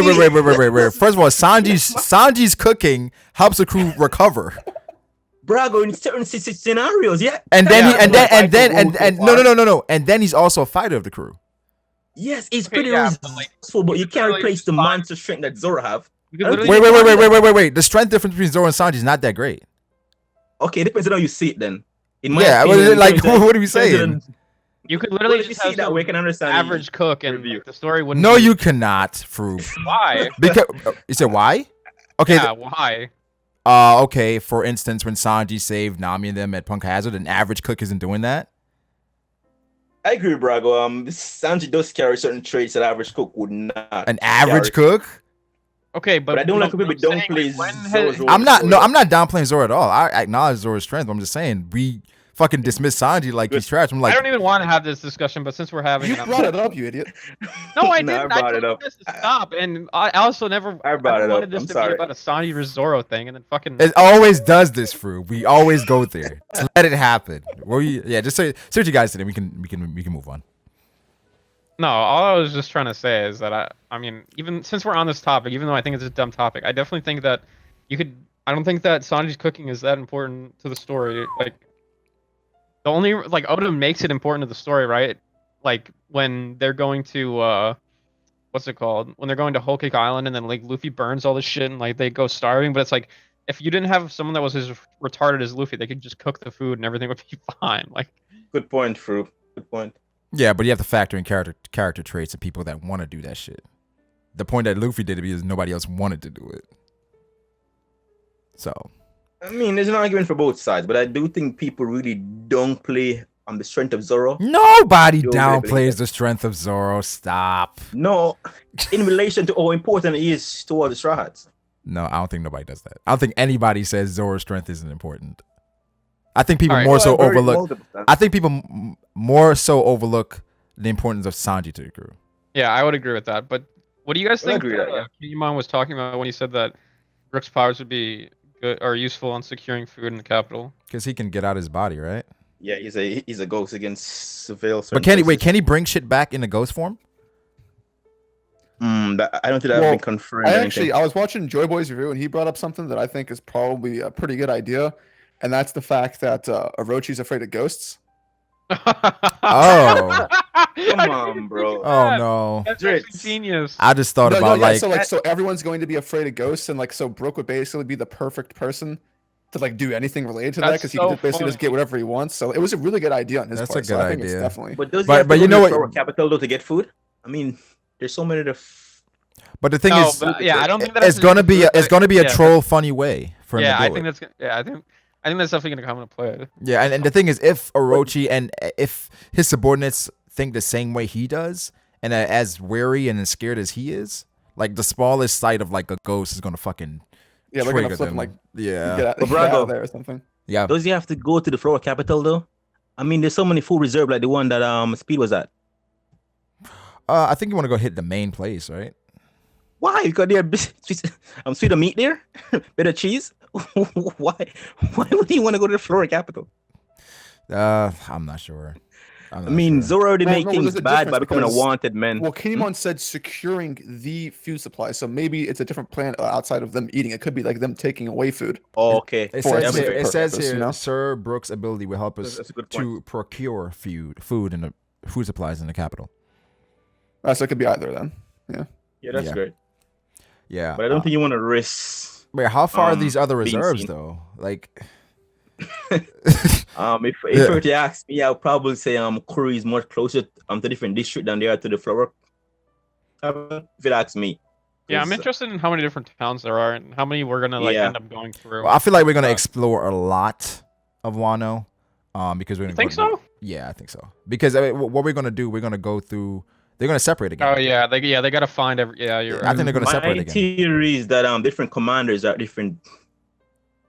Wait. First of all, Sanji's cooking helps the crew recover. Brago in certain scenarios, yeah. And then Yeah, And then he's also a fighter of the crew. Yes, it's Okay, pretty yeah, but, like, resourceful, but you can't literally replace the just find- monster strength that Zoro have. You could I don't literally Wait. The strength difference between Zoro and Sanji is not that great. Okay, it depends on how you see it then. In my Yeah, opinion, like depends on- what are we depends saying? on- You could Well, literally if you just see have it that way, I can understand the average cook, and review. like, the story wouldn't. No, be- you cannot, Froob. Why? Because you said why? Okay. Yeah, why? Okay. For instance, when Sanji saved Nami and them at Punk Hazard, an average cook isn't doing that. I agree with Brago. Sanji does carry certain traits that average cook would not. An average carry. cook? Okay, But I don't like no, people I'm don't saying, play like, when Zoro's has- role. I'm not downplaying Zoro at all. I acknowledge Zoro's strength. I'm just saying we fucking dismiss Sanji like he's trash. I'm I like, don't even want to have this discussion, but since we're having You it, I'm- brought it up, you idiot. No, I No, I didn't. brought I it told up. you guys to stop, and I also never. I brought it wanted up. this I'm to sorry. be about a Sanji versus Zoro thing, and then fucking. it always does this, Froob. We always go there. Just let it happen. Just say what you guys said. And we can move on. No, all I was just trying to say is that I mean, even since we're on this topic, even though I think it's a dumb topic, I definitely think that you could. I don't think that Sanji's cooking is that important to the story. Like, the only like Oda makes it important to the story, right? Like when they're going to what's it called? When they're going to Whole Cake Island, and then like Luffy burns all this shit, and like they go starving. But it's like if you didn't have someone that was as retarded as Luffy, they could just cook the food and everything would be fine. Like, Good point, Froob. Good point. Yeah, but you have to factor in character traits of people that want to do that shit. The point that Luffy did it because nobody else wanted to do it. So, I mean, there's an argument for both sides, but I do think people really don't play on the strength of Zoro. nobody You'll really believe downplays it. the strength of Zoro. Stop. No, in relation to how important he is toward the Straw Hats. No, I don't think nobody does that. I don't think anybody says Zoro's strength isn't important. I think people All right. more so Well, very overlook. multiple times. I think people more so overlook the importance of Sanji to the crew. yeah, I would agree with that. But what do you guys I think agree with that, Kin'emon was talking about when he said that Brook's powers would be good or useful in securing food in the capital? Because he can get out his body, right? Yeah, he's a ghost against surveil. But can he bring shit back into ghost form? I don't think that Well, has been confirmed. I was watching Joy Boy's review, and he brought up something that I think is probably a pretty good idea, and that's the fact that Orochi's afraid of ghosts. Oh. Come on, bro. Oh no. That's actually Drizzt. genius. I just thought No, about yeah, like so everyone's going to be afraid of ghosts, and like so Brook would basically be the perfect person to like do anything related to that That's because he so could basically just funny. get whatever he wants. So it was a really good idea on his That's a part. So good I think it's idea. definitely. But does he But- have but to you go know to what- the Flower Capital though to get food? I mean, there's so many but the thing No, is but, yeah, I don't think that it's gonna be a yeah, troll funny way for him Yeah, to do I it. think that's I think that's definitely gonna come into play. Yeah, and the thing is, if Orochi and if his subordinates think the same way he does, and are as wary and as scared as he is, like the smallest sight of like a ghost is gonna fucking Yeah, they're trigger gonna flip them. him like yeah, get out, But get out Brago- of there or something. yeah. Does he have to go to the Flower Capital though? I mean, there's so many food reserve like the one that Speed was at. I think you want to go hit the main place, right? Why? Because they're sweeter meat there, better cheese. Why? Why would he want to go to the Flower Capital? I'm not sure. I mean, sure. Zoro already made things bad by becoming a wanted man. Well, Kin'emon said securing the food supply, so maybe it's a different plan outside of them eating. It could be like them taking away food. Oh, okay. It says here, you know? Sir Brook's ability will help us to procure food and food supplies in the capital. So it could be either then. Yeah. Yeah, that's great. Yeah, but I don't think you want to risk. Wait, how far are these other reserves though? Like, if you were to ask me, I would probably say Kuri is much closer to different district than they are to the flower. If it asks me. Yeah, I'm interested in how many different towns there are and how many we're gonna end up going through. Well, I feel like we're gonna explore a lot of Wano, because we're gonna. Think so? Yeah, I think so. Because what we're gonna do, we're gonna go through. They're gonna separate again. Oh yeah, they gotta find every. Yeah, you're right. I think they're gonna separate again. My theory is that different commanders are different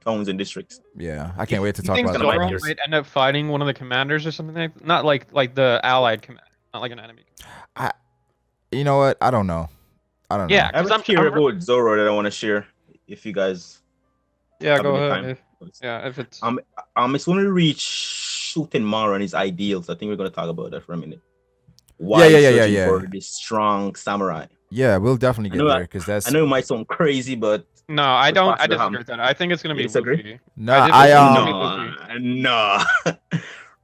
towns and districts. Yeah, I can't wait to talk about that. Zoro might end up fighting one of the commanders or something not like the allied command, not like an enemy. You know what? I don't know. Yeah, I have a theory about Zoro that I want to share. If you guys. Yeah, go ahead. If it's. It's when we reach Shutenmaru and his ideals. I think we're gonna talk about that for a minute. Yeah. For this strong samurai. Yeah, we'll definitely get there because that's. I know it might sound crazy, but no, I don't. I disagree with that. I think it's gonna be Luffy. No, no.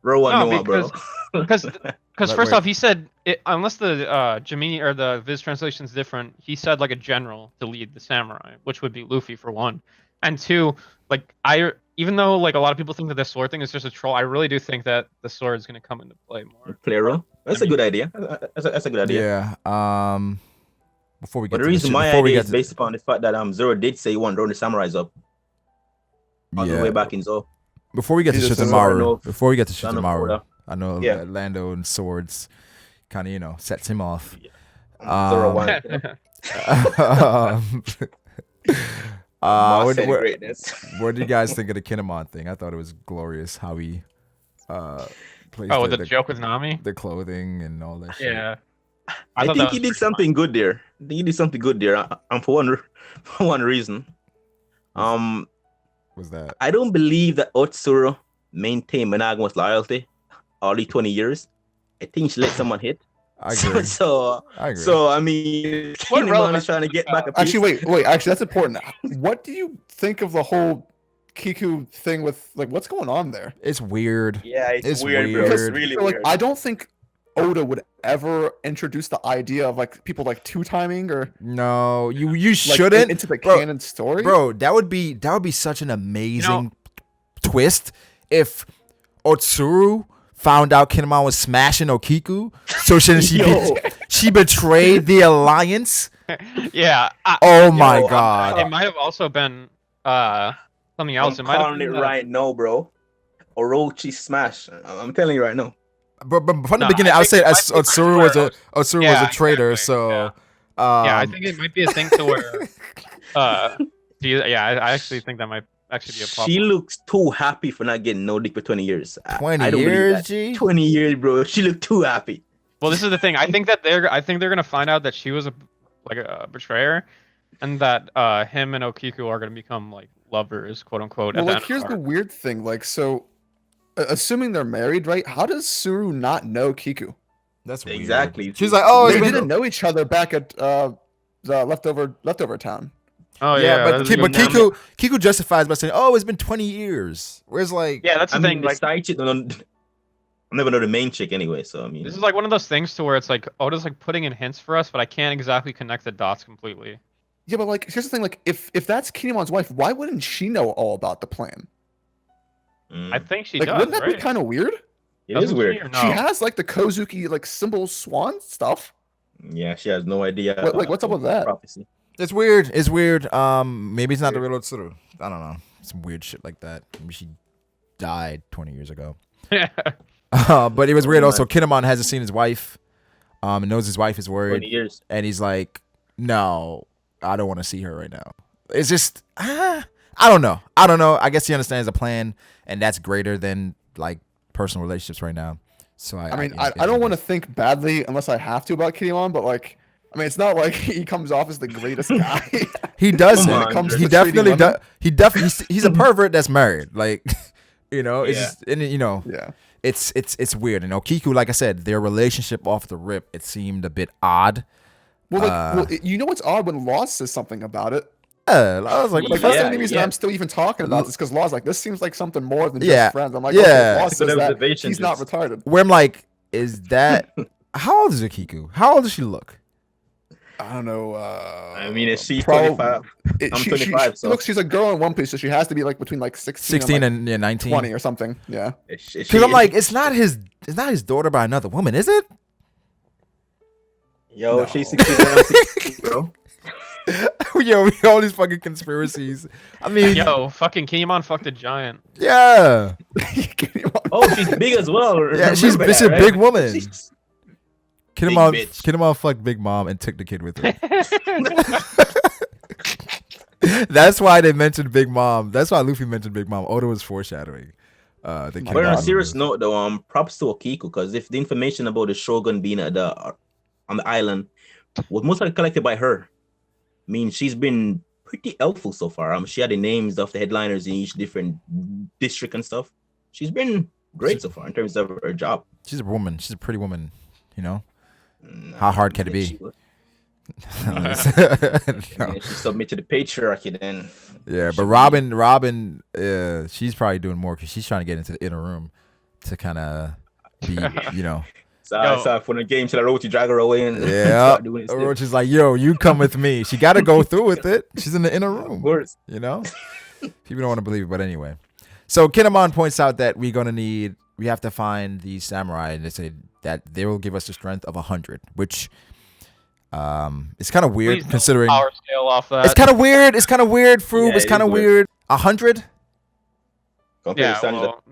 Bro. Because first off, he said unless the Jamini or the Viz translation is different, he said like a general to lead the samurai, which would be Luffy for one, and two, like even though like a lot of people think that the sword thing is just a troll, I really do think that the sword is going to come into play more. Play a role? That's a good idea. That's a good idea. Yeah. Before we get the reason my idea is based upon the fact that Zoro did say he wanted to round the samurais up. On the way back in Zoro. Before we get to Shutenmaru, I know Lando and swords kind of sets him off. Zoro wanted. What do you guys think of the Kin'emon thing? I thought it was glorious how he plays the joke with Nami, the clothing and all that shit. Yeah, I think he did something good there. For one reason. Was that I don't believe that Otsuru maintained monogamous loyalty all these 20 years. I think she let someone hit. I agree. I agree. So I mean, Kin'emon is trying to get back. Actually, wait. Actually, that's important. What do you think of the whole Kiku thing with like what's going on there? It's weird. Yeah, it's weird. Bro. It's really weird. I don't think Oda would ever introduce the idea of like people like two-timing or no. You shouldn't into the canon story, bro. That would be such an amazing twist if Otsuru found out Kin'emon was smashing O-Kiku, so she betrayed the alliance. Yeah. Oh my god. It might have also been something else. I'm calling it right now, bro. Orochi smash. I'm telling you right now. But from the beginning, I would say Otsuru was a traitor. Exactly. So I think it might be a thing to where. I actually think that might actually be a problem. She looks too happy for not getting no dick for 20 years. 20 years, G? 20 years, bro. She looked too happy. Well, this is the thing. I think they're gonna find out that she was a betrayer, and that him and O-Kiku are gonna become like lovers, quote unquote. Well, like here's the weird thing. Like, so assuming they're married, right? How does Suru not know Kiku? That's weird. Exactly. She's like, oh, they didn't know each other back at the leftover town. Oh yeah, but Kiku justifies by saying, "Oh, it's been 20 years." Whereas, like, yeah, that's the thing. Like, side chick, I'll never know the main chick anyway. So I mean, this is like one of those things to where it's like Oda's like putting in hints for us, but I can't exactly connect the dots completely. Yeah, but like, here's the thing: like, if that's Kinemon's wife, why wouldn't she know all about the plan? I think she does. Wouldn't that be kind of weird? It is weird. She has like the Kozuki like symbol swan stuff. Yeah, she has no idea. What's up with that? Prophecy. It's weird. Maybe it's not the real Otsuru. I don't know. Some weird shit like that. Maybe she died 20 years ago. But it was weird also. Kin'emon hasn't seen his wife. And knows his wife is worried. 20 years. And he's like, no, I don't want to see her right now. It's just, I don't know. I guess he understands the plan, and that's greater than like personal relationships right now. So I don't want to think badly unless I have to about Kin'emon, but like, I mean, it's not like he comes off as the greatest guy. He doesn't. He definitely does. He's a pervert that's married. Like, it's just, and, yeah. it's weird. And O-Kiku, like I said, their relationship off the rip, it seemed a bit odd. Well, you know what's odd when Law says something about it. Yeah, I was like, that's the only reason I'm still even talking about this, because Law's like, this seems like something more than just friends. I'm like, okay, Law says that he's not retarded. Where I'm like, is that how old is O-Kiku? How old does she look? I don't know. I mean, is she 25? I'm 25. So. Look, she's a girl in One Piece, so she has to be like between like 16 and 19, 20 or something. Yeah. Because I'm like, it's not his daughter by another woman, is it? Yo, no. She's 16, bro. Yo, all these fucking conspiracies. I mean, yo, fucking Kin'emon fucked a giant. Yeah. Oh, she's big as well. Yeah, she's a big woman. Kin'emon fucked Big Mom and took the kid with her. That's why they mentioned Big Mom. That's why Luffy mentioned Big Mom. Oda was foreshadowing. But on a serious note, though, props to O-Kiku, because if the information about the Shogun being on the island was mostly collected by her, I mean, she's been pretty helpful so far. She had the names of the headliners in each different district and stuff. She's been great so far in terms of her job. She's a woman. She's a pretty woman, you know? How hard can it be? She submit to the patriarchy then. Yeah, but Robin, she's probably doing more because she's trying to get into the inner room to kind of be, you know. So for the game, till Orochi drag her away and Orochi's like, yo, you come with me. She got to go through with it. She's in the inner room. Of course. You know? People don't want to believe it, but anyway. So Kin'emon points out that we have to find the samurai, and they say that they will give us the strength of 100, which it's kind of weird considering power scale off that. It's kind of weird. Froob. Yeah, it's kind of weird. 100. Yeah,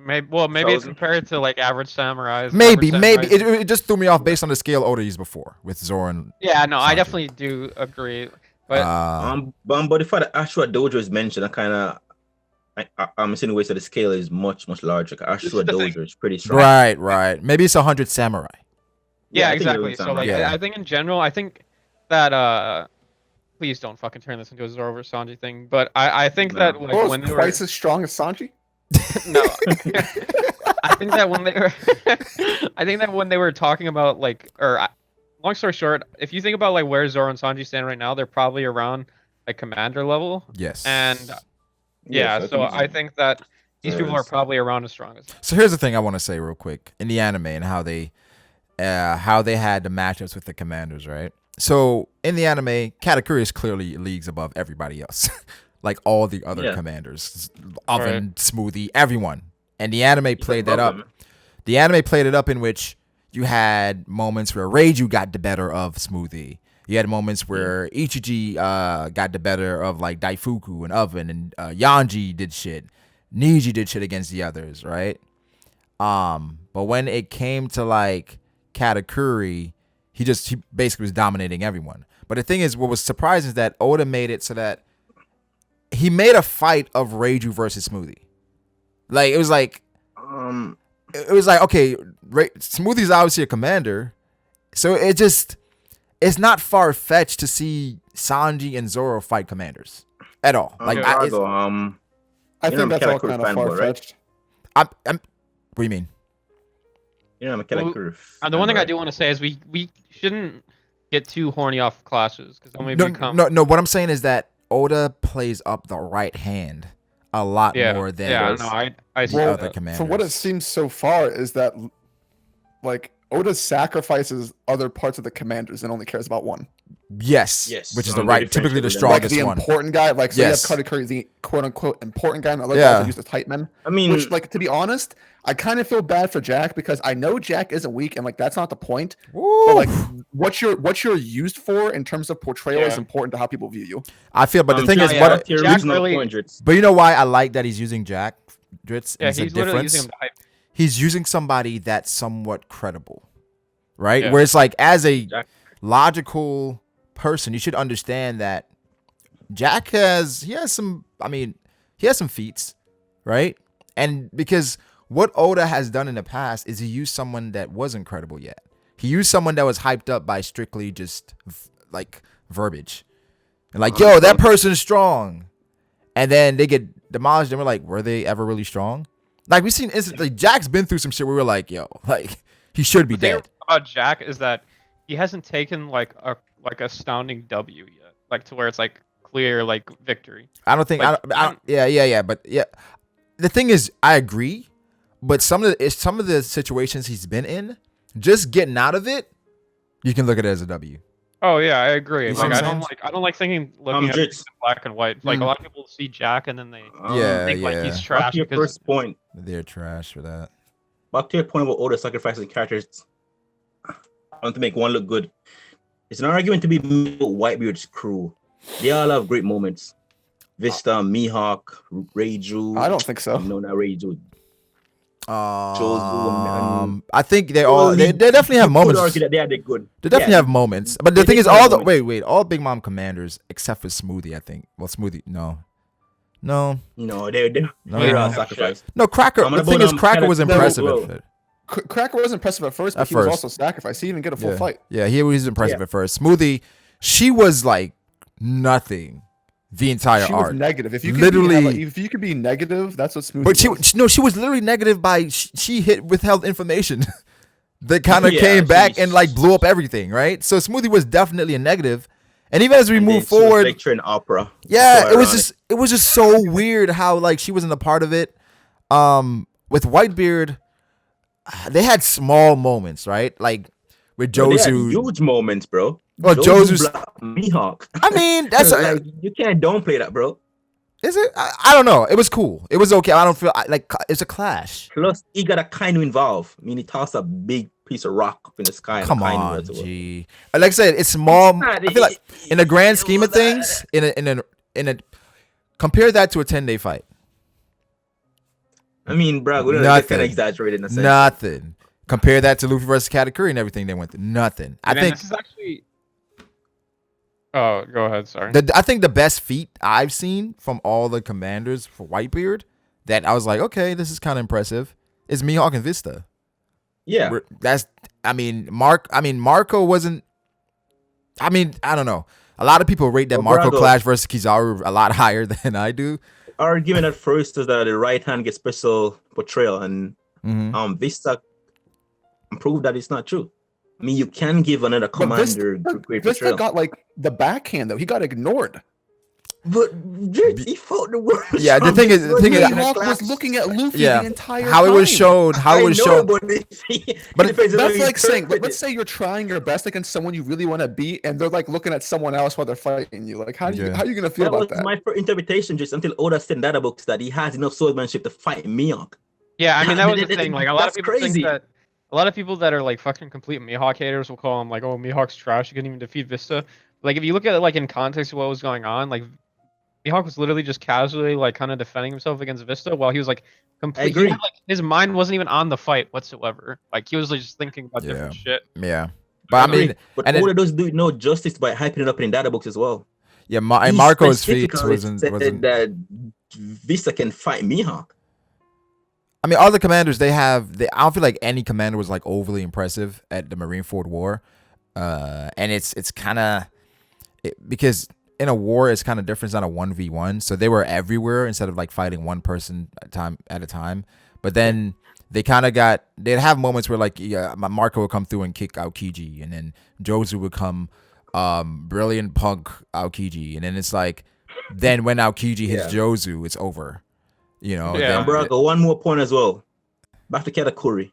maybe it's compared to like average samurais. Maybe it just threw me off based on the scale Oda used before with Zoro and yeah, no, Sanji. I definitely do agree. But but if the Ashura Dojo is mentioned, I'm seeing ways that the scale is much larger. Ashura Dojo is pretty strong. Right. Maybe it's 100 samurai. Yeah, exactly. So like, I think in general, I think that please don't fucking turn this into a Zoro versus Sanji thing. But I think that like when they were twice as strong as Sanji. No, I think that when they were talking about like, or long story short, if you think about like where Zoro and Sanji stand right now, they're probably around like commander level. Yes. And so I think that these people are probably around as strong as them. So here's the thing I want to say real quick in the anime and how they had the matchups with the commanders, right? So in the anime, Katakuri is clearly leagues above everybody else. Like all the other commanders, Oven, Smoothie, everyone. And the anime played that up. The anime played it up in which you had moments where Reiju got the better of Smoothie. You had moments where Ichiji got the better of like Daifuku and Oven, and Yanji did shit. Niji did shit against the others, right? But when it came to like Katakuri, he basically was dominating everyone. But the thing is, what was surprising is that Oda made it so that he made a fight of Reiju versus Smoothie. Like it was like okay, Smoothie's obviously a commander, so it's not far fetched to see Sanji and Zoro fight commanders at all. Like I think that's all kind of far fetched. What do you mean? Yeah, I'm a Katakuri. The one thing I do want to say is we shouldn't get too horny off classes because then we become no. What I'm saying is that Oda plays up the right hand a lot more than I see other commanders. From what it seems so far is that like Oda sacrifices other parts of the commanders and only cares about one. Yes. Which is typically the strongest one. Like the important guy, like so you have Katakuri, the quote unquote important guy, and other guys are used as hype men. I mean, which like to be honest, I kind of feel bad for Jack because I know Jack isn't weak and like that's not the point. But like what you're used for in terms of portrayal is important to how people view you. I feel, but the thing is, but you know why I like that he's using Jack Drizzt? Yeah, he's literally using him to hype. He's using somebody that's somewhat credible, right? Yeah. Where it's like, as a logical person, you should understand that Jack has some feats, right? And because what Oda has done in the past is he used someone that wasn't credible yet. He used someone that was hyped up by strictly just like verbiage. And like, yo, that person's strong. And then they get demolished and we're like, were they ever really strong? Like we've seen instantly, Jack's been through some shit where we're like, yo, like he should be dead. About Jack is that he hasn't taken like a astounding W yet, like to where it's like clear like victory. I don't think. Like, yeah. But yeah, the thing is, I agree. But some of the situations he's been in, just getting out of it, you can look at it as a W. Oh yeah, I agree. Like I don't like looking at it in black and white. Like a lot of people see Jack and then they think like he's trash. Back to your first point. They're trash for that. Back to your point about Oda sacrificing characters. I want to make one look good. It's an argument to be made about Whitebeard's crew. They all have great moments. Vista, Mihawk, Reiju. I don't think so. No, not Reiju. I think they definitely have moments. That they are good. They definitely have moments. But the thing is, all Big Mom commanders except for Smoothie, I think. Well, Smoothie, no, they're all sacrificed. No, Cracker. The thing is, Cracker was impressive at first. Cracker was impressive at first, but he was also sacrificed. He didn't even get a full fight. Yeah, he was impressive at first. Smoothie, she was like nothing. The entire she arc. Was negative. If you could if you could be negative, that's what Smoothie. But she was literally negative by she hit withheld information that kind of came back and like blew up everything, right? So Smoothie was definitely a negative. And even as we move forward, lecturing opera. Yeah, it was just so weird how like she wasn't a part of it. With Whitebeard, they had small moments, right? Like with Jozu, huge moments, bro. Well, Jozu's Mihawk. I mean, that's like you can't downplay that, bro. Is it? I don't know. It was cool. It was okay. I don't feel like it's a clash. Plus, he got a Kaido involved. I mean, he tossed a big piece of rock up in the sky. Come on, G. Like I said, it's small. I feel like in the grand scheme of things, in a compare that to a 10-day fight. I mean, bro, we're kind of exaggerated in a sense. Nothing. Compare that to Luffy versus Katakuri and everything they went through. Nothing. I think this is actually. Oh, go ahead. Sorry. I think the best feat I've seen from all the commanders for Whitebeard that I was like, okay, this is kind of impressive, is Mihawk and Vista. Yeah. Marco wasn't. I mean, I don't know. A lot of people rate that Marco clash versus Kizaru a lot higher than I do. Argument at first is that the right hand gets special portrayal, and Vista proved that it's not true. I mean, you can give another commander great portrayal. Vista got like the backhand though. He got ignored. But he fought the world. Yeah, the thing is, Mihawk was looking at Luffy the entire time. How it was shown. But that's like saying, let's say you're trying your best against someone you really want to beat, and they're like looking at someone else while they're fighting you. Like, how are you gonna feel about that? That was my interpretation, just until Oda said in data books that he has enough swordsmanship to fight Mihawk. Yeah, I mean that was the thing. Like a lot of people think that. A lot of people that are like fucking complete Mihawk haters will call him like, "Oh, Mihawk's trash. You couldn't even defeat Vista." Like if you look at it like in context of what was going on, like Mihawk was literally just casually like kind of defending himself against Vista while he was like completely like, his mind wasn't even on the fight whatsoever. Like he was like, just thinking about different shit. Yeah, but I mean, but Oda does do no justice by hyping it up in data books as well. Yeah, Marco's feat wasn't that Vista can fight Mihawk. I mean, all the commanders I don't feel like any commander was like overly impressive at the Marineford War, and it's kind of because in a war it's kind of different. It's not a 1v1, so they were everywhere instead of like fighting one person at a time. But then they'd have moments where like Marco would come through and kick Aokiji, and then Jozu would come brilliant punk Aokiji, and then it's like then when Aokiji hits Jozu, it's over. You know, and Brago, one more point as well. Back to Katakuri.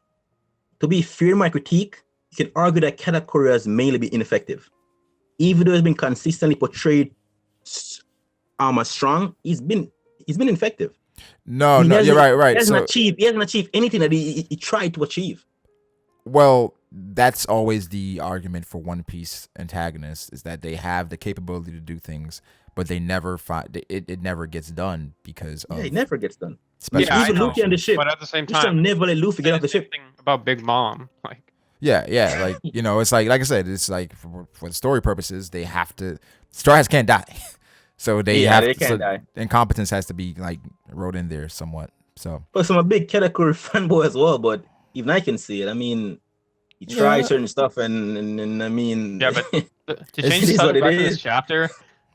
To be fair to my critique, you can argue that Katakuri has mainly been ineffective. Even though he's been consistently portrayed as strong, he's been ineffective. No, you're right. He hasn't achieved anything that he tried to achieve. Well, that's always the argument for One Piece antagonists, is that they have the capability to do things, but they never find it never gets done because of it never gets done. Even Luffy on the ship, but at the same time, never let Luffy get off the ship. About Big Mom, like like you know, it's like I said, it's like for story purposes, they have to. Straw Hats can't die, so they can't die. Incompetence has to be like wrote in there somewhat. So, plus I'm a big Katakuri fanboy as well, but even I can see it. I mean, he tries certain stuff, and I mean, but to change the subject back to this chapter.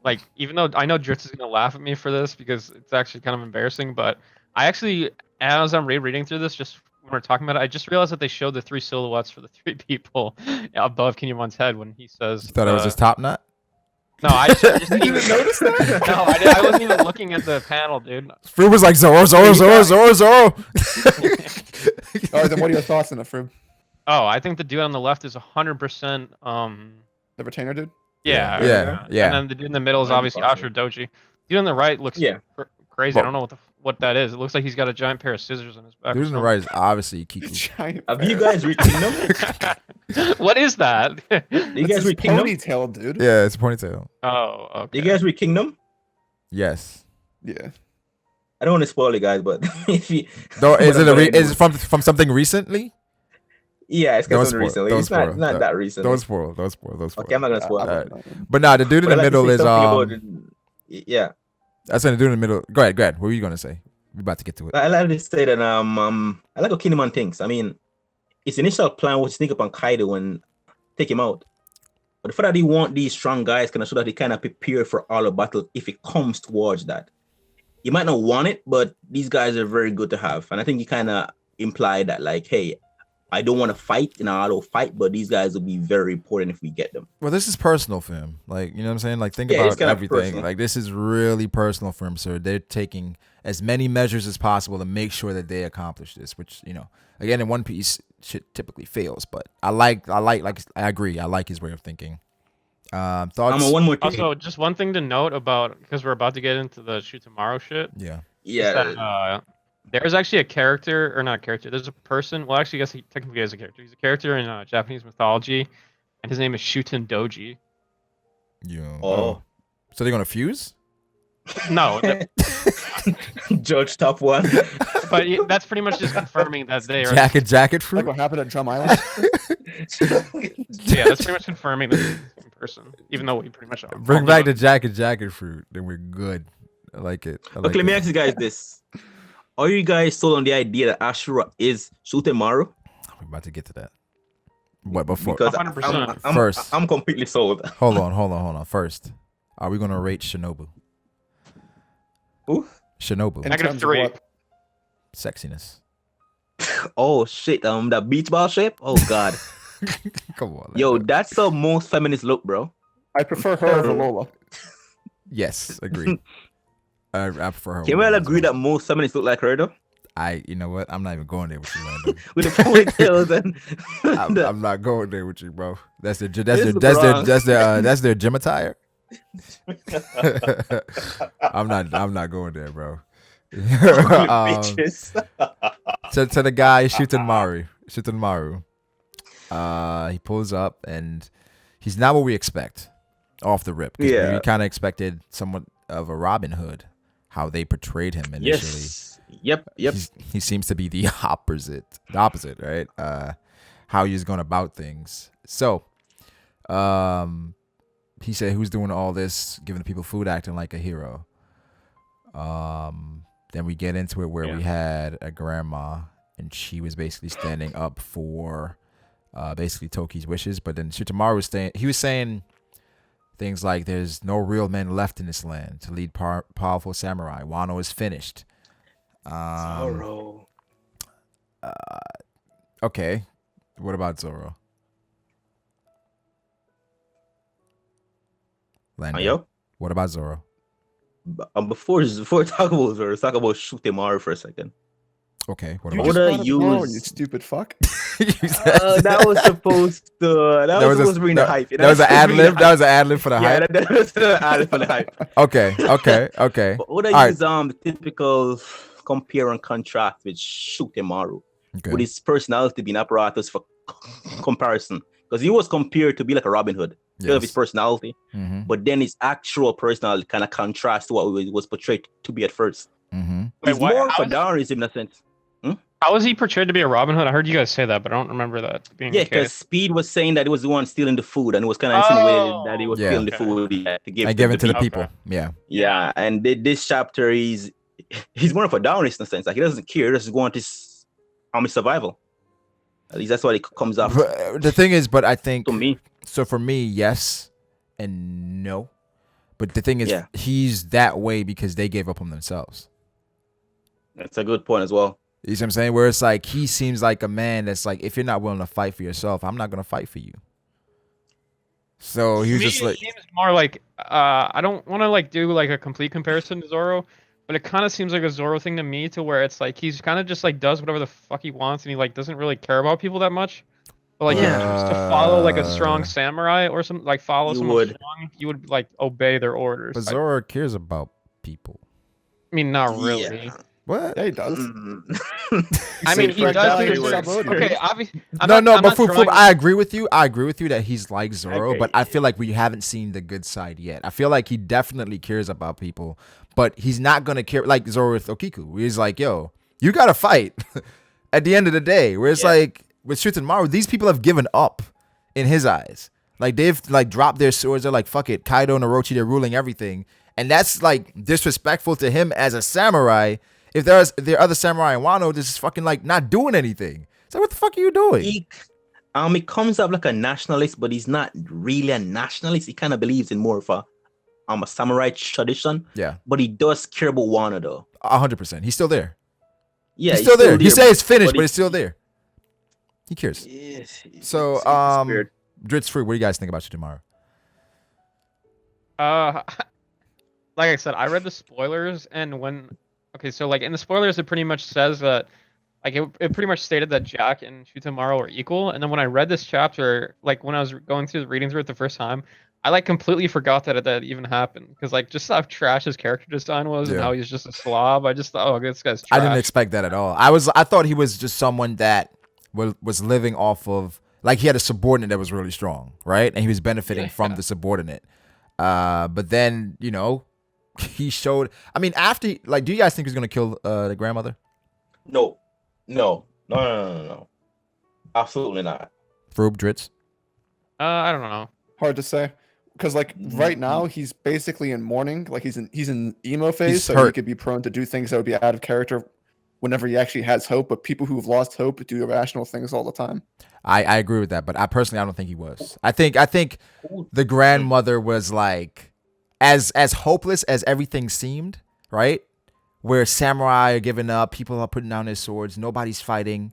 Like, even though I know Drizzt is gonna laugh at me for this because it's actually kind of embarrassing, but I actually, as I'm rereading through this, just when we're talking about it, I just realized that they showed the 3 silhouettes for the 3 people above Kin'emon's head when he says. You thought it was his top knot? No, I just You didn't notice that? No, I wasn't even looking at the panel, dude. Froob was like Zoro. All right, then what are your thoughts on it, Froob? Oh, I think the dude on the left is 100%. The retainer dude? Yeah. And then the dude in the middle is obviously Ashura Doji. Dude on the right looks crazy. I don't know what that is. It looks like he's got a giant pair of scissors in his back. Dude on the right is obviously Kiku. Have you guys read Kingdom? What is that? You guys read Kingdom? Ponytail, dude. Yeah, it's a ponytail. Oh, okay. You guys read Kingdom? Yes. Yeah. I don't want to spoil it, guys, but if you Is it from something recently? Yeah, it's because recently. It's not that recent. Don't spoil. Okay, I'm not gonna spoil it. But nah, the dude in the middle is yeah. That's the dude in the middle. Go ahead. What were you gonna say? We're about to get to it. I like to say that I like how Kin'emon thinks. I mean, his initial plan was to sneak up on Kaido and take him out. But the fact that he want these strong guys kind of show that he kind of prepare for all the battle if it comes towards that. You might not want it, but these guys are very good to have. And I think he kind of implied that, like, hey, I don't want to fight, I don't fight, but these guys will be very important if we get them. Well, this is personal for him. Like, you know what I'm saying? Like, think about everything. Like, this is really personal for him, so they're taking as many measures as possible to make sure that they accomplish this, which, again, in One Piece, shit typically fails. But I agree. I like his way of thinking. Thoughts? One more thing. Also, just one thing to note about, because we're about to get into the Shutenmaru shit. Yeah. There's actually a character, or not a character, there's a person, well, actually, I guess he technically is a character. He's a character in Japanese mythology, and his name is Shuten Doji. Yeah. Oh. So they're going to fuse? No. Judge top one. But that's pretty much just confirming that they are... Jacket fruit? Like what happened at Drum Island? Yeah, that's pretty much confirming that he's the same person, even though we pretty much... Bring back the jacket fruit, then we're good. I like it. Okay, let me ask you guys this. Are you guys sold on the idea that Ashura is Shutenmaru? We're about to get to that. What before? Because 100%. First, I'm completely sold. Hold on. First, are we gonna rate Shinobu? Who? Shinobu. -3. Sexiness. Oh shit! That beach ball shape. Oh god. Come on. Yo, that's the most feminist look, bro. I prefer her over Lola. Yes, agree. I prefer her. Can we all agree that most feminists look like her though? You know what? I'm not even going there with you, Lando. With the ponytails and I'm not going there with you, bro. That's their gym attire. I'm not going there, bro. To the guy Shutenmaru. He pulls up and he's not what we expect off the rip. Yeah, we kind of expected somewhat of a Robin Hood, how they portrayed him initially. Yes. Yep. He seems to be the opposite, right? How he's going about things. So, he said, "Who's doing all this, giving the people food, acting like a hero?" Then we get into it where we had a grandma, and she was basically standing up for basically Toki's wishes. But then Shutenmaru was saying things like, "There's no real men left in this land to lead powerful samurai. Wano is finished." Zoro. Okay. What about Zoro? Lando. Yo. What about Zoro? Before we talk about Zoro, let's talk about Shutenmaru for a second. Okay. What You about just Zoro? brought up Zoro, you stupid fuck. That was supposed to. That was supposed to bring the hype. That was an ad lib. That was an ad lib for the hype. Yeah, that was an ad lib for the hype. Okay. But Oda used the typical compare and contrast with Shutenmaru, with his personality being apparatus for comparison, because he was compared to be like a Robin Hood because of his personality, but then his actual personality kind of contrasts to what was portrayed to be at first. He's more of a Downerism in a sense. How was he portrayed to be a Robin Hood? I heard you guys say that, but I don't remember that being the case. Because Speed was saying that he was the one stealing the food, and it was kind of insinuated that he was stealing the food to give it to the people. Yeah, and this chapter, he's more of a Downerist in a sense. Like, he doesn't care. He just wants his army survival. At least that's what it comes out. The thing is, but I think, to me, so for me, yes and no. But the thing is, he's that way because they gave up on themselves. That's a good point as well. You see what I'm saying? Where it's like he seems like a man that's like, if you're not willing to fight for yourself, I'm not gonna fight for you. So he was To me, just it like, seems more like I don't want to like do like a complete comparison to Zoro, but it kind of seems like a Zoro thing to me, to where it's like he's kind of just like does whatever the fuck he wants, and he like doesn't really care about people that much. But like if he was to follow like a strong samurai or some like follow You someone would. strong, he would like obey their orders. but Zoro cares about people. I mean, not really. Yeah. What? Yeah, he does. I mean, he Frank does. Valley Because, or Subroad, okay, dude. obviously. No, but Froob, I agree with you. I agree with you that he's like Zoro, agree. but I feel like we haven't seen the good side yet. I feel like he definitely cares about people, but he's not gonna care like Zoro with O-Kiku. Where he's like, yo, you gotta fight at the end of the day. Where it's like with Shutenmaru, these people have given up in his eyes. Like they've like dropped their swords. They're like, fuck it, Kaido and Orochi, they're ruling everything, and that's like disrespectful to him as a samurai. If there are other samurai in Wano, this is fucking like not doing anything. So what the fuck are you doing? He comes up like a nationalist, but he's not really a nationalist. He kind of believes in more of a samurai tradition. Yeah, But he does care about Wano though. 100%. He's still there. Yeah, he's still there. He says it's finished, but it's still there. He cares. So, Drizzt Froob, what do you guys think about Shutenmaru? Like I said, I read the spoilers, and okay, so like in the spoilers, it pretty much says that, like it pretty much stated that Jack and Shutenmaru are equal. And then when I read this chapter, like when I was going through the reading through it the first time, I like completely forgot that even happened, because like just how trash his character design was and how he's just a slob. I just thought, oh, this guy's trash. I didn't expect that at all. I thought he was just someone that was living off of, like, he had a subordinate that was really strong, right? And he was benefiting from the subordinate. But then, you know, he showed. I mean, after, like, do you guys think he's gonna kill the grandmother? No. Absolutely not. Froob, Drizzt? I don't know. Hard to say, because like right now he's basically in mourning. Like he's in emo phase, He's so hurt. he could be prone to do things that would be out of character whenever he actually has hope. But people who've lost hope do irrational things all the time. I agree with that, but I don't think he was. I think the grandmother was like as hopeless as everything seemed, right? Where samurai are giving up, people are putting down their swords, nobody's fighting.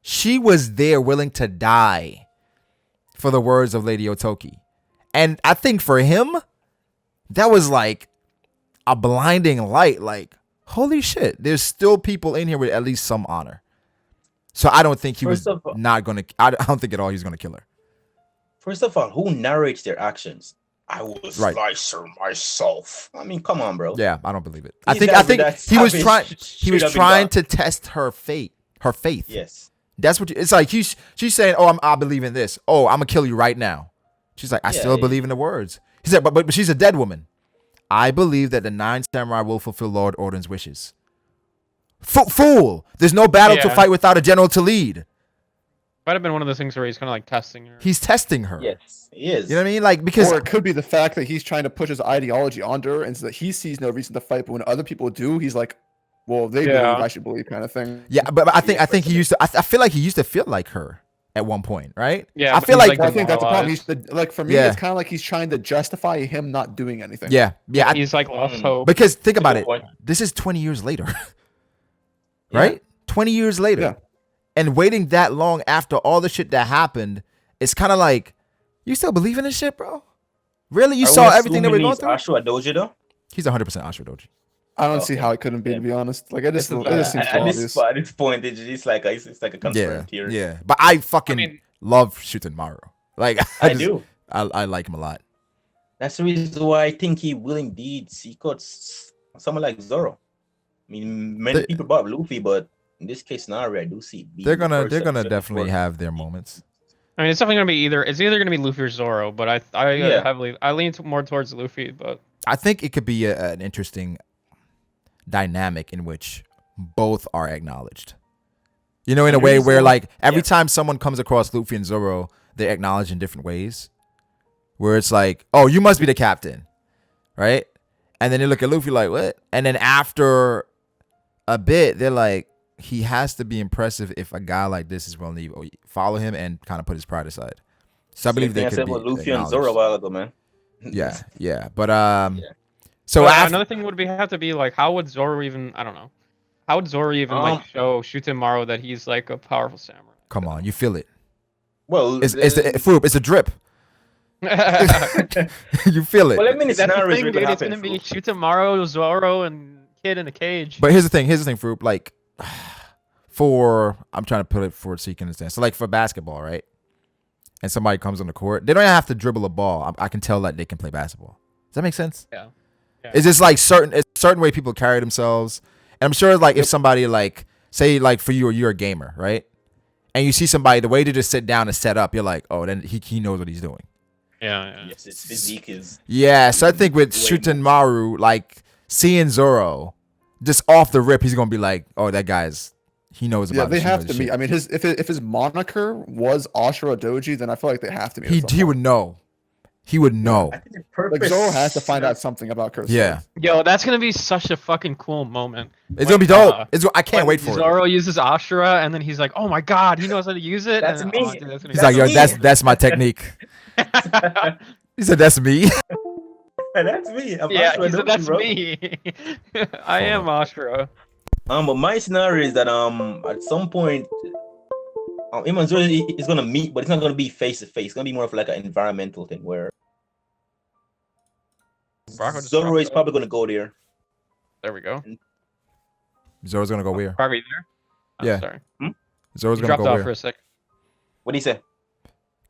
She was there willing to die for the words of Lady Otoki. And I think for him, that was like a blinding light. Like, holy shit, there's still people in here with at least some honor. So I don't think he was not going to, I don't think at all he was going to kill her. First of all, who narrates their actions? I will slice her myself. I mean, come on, bro. Yeah, I don't believe it. I think he was trying to test her faith. Yes. That's what it's like. She's saying, "Oh, I believe in this. Oh, I'm gonna kill you right now." She's like, "I still believe in the words." He said, "But she's a dead woman. I believe that the 9 samurai will fulfill Lord Orden's wishes." Fool! There's no battle to fight without a general to lead. Might have been one of those things where he's kind of like testing her. He's testing her. Yes, he is. You know what I mean? Like, because, or it could be the fact that he's trying to push his ideology onto her, and so that he sees no reason to fight. But when other people do, he's like, "Well, they believe, I should believe," kind of thing. Yeah, but I think he used to. I feel like he used to feel like her at one point, right? Yeah, I feel like I think that's the problem. Like for me, it's kind of like he's trying to justify him not doing anything. Yeah. He's like lost hope. Because think about it. This is 20 years later, right? 20 years later. Yeah. And waiting that long after all the shit that happened, it's kind of like, you still believe in this shit, bro? Really? You saw everything that we're going through? Ashura Doji, though? He's 100% Ashura Doji. I don't see how it couldn't be, to be honest. Like, it just seems obvious. At this point, it's like a confirmed theory. Yeah. But I fucking love Shutenmaru. Like, I do. I like him a lot. That's the reason why I think he will indeed seek out someone like Zoro. I mean, many people bought Luffy, but in this case scenario, I do see. They're gonna definitely have their moments. I mean, it's definitely gonna be it's either gonna be Luffy or Zoro, but I lean more towards Luffy, but I think it could be an interesting dynamic in which both are acknowledged. You know, in a way where like every time someone comes across Luffy and Zoro, they're acknowledged in different ways. Where it's like, oh, you must be the captain, right? And then they look at Luffy like, what? And then after a bit, they're like, he has to be impressive if a guy like this is willing to follow him and kind of put his pride aside. So I believe they could be Luffy and Zoro a while ago, man. Yeah. But so another thing would have to be like, how would Zoro even? I don't know. How would Zoro even like show Shutenmaru that he's like a powerful samurai? Come on, you feel it. Well, it's Froob, it's a drip. You feel it. Well, I mean, that's the thing, dude. It's gonna be Shutenmaru, Zoro, and Kid in a cage. But here's the thing, Froob. Like, I'm trying to put it forward so you can understand. So, like for basketball, right? And somebody comes on the court, they don't even have to dribble a ball. I can tell that they can play basketball. Does that make sense? Yeah. It's just like it's certain way people carry themselves. And I'm sure, like, if somebody like say like for you're a gamer, right? And you see somebody, the way they just sit down and set up, you're like, oh, then he knows what he's doing. Yeah. Yes, his physique is. Yeah, so I think with Shutenmaru, like seeing Zoro, just off the rip, he's gonna be like, oh, that guy's. He knows about. Yeah, they have to meet. I mean, if his moniker was Ashura Doji, then I feel like they have to meet. He would know. He would know. I think the purpose. Like Zoro has to find out something about Kurosaki. Yeah. Yo, that's gonna be such a fucking cool moment. It's gonna be dope. I can't wait for it. Zoro uses Ashura, and then he's like, "Oh my god, he knows how to use it." That's and, me. Oh, dude, He's like, "Yo, that's my technique." He said, "That's me." That's me. Yeah, he said, "That's me." I am Ashura. But my scenario is that at some point, him and Zoro is gonna meet, but it's not gonna be face to face. It's gonna be more of like an environmental thing where Zoro is probably gonna go there. There we go. Zoro's gonna go where? Probably there. Yeah. Sorry. Zoro's You gonna go dropped off where? for a sec. What do you say?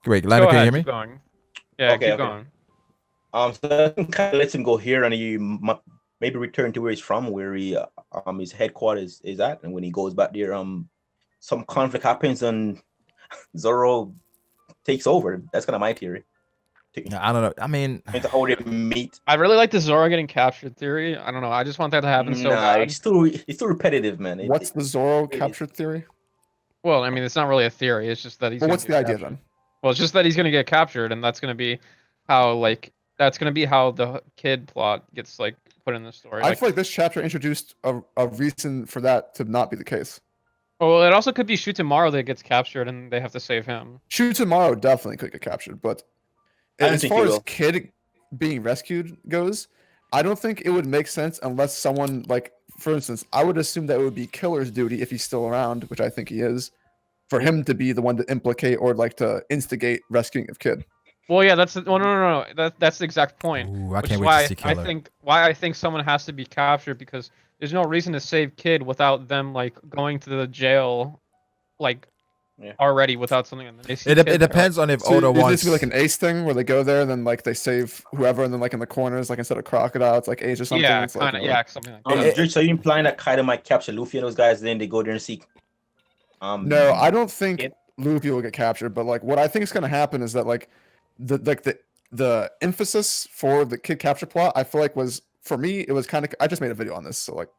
Wait, Lando, can you hear me? Keep going. Yeah, keep going. So I kind of lets him go here, and he maybe return to where he's from, where he his headquarters is at, and when he goes back there, some conflict happens and Zoro takes over. That's kind of my theory. I don't know. I mean, how they meet. I really like the Zoro getting captured theory. I don't know. I just want that to happen so bad. It's too repetitive, man. What's the Zoro captured theory? Well, I mean, it's not really a theory. It's just that he's. Well, what's the idea captured. then? Well, it's just that he's gonna get captured, and that's gonna be how the kid plot gets like put in the story. I feel like this chapter introduced a reason for that to not be the case. Well, it also could be Shutenmaru that gets captured, and they have to save him. Shutenmaru definitely could get captured, but as far as Kid being rescued goes, I don't think it would make sense unless someone, like, for instance, I would assume that it would be Killer's duty if he's still around, which I think he is, for him to be the one to implicate or like to instigate rescuing of Kid. Well, yeah, that's no. That's the exact point. Ooh, I can't wait to see Killer. I think someone has to be captured because there's no reason to save Kid without them like going to the jail, like already without something. And they see it depends on if Oda wants. Is this like an Ace thing where they go there, and then like they save whoever, and then like in the corners, like instead of Crocodile, it's like Ace or something. Yeah, it's kind of. like, Something like that. So you implying that Kaido might capture Luffy and those guys, then they go there and seek? No, I don't think Luffy will get captured, but like what I think is going to happen is that like the emphasis for the Kid capture plot, I feel like was, for me, it was kind of, I just made a video on this, so like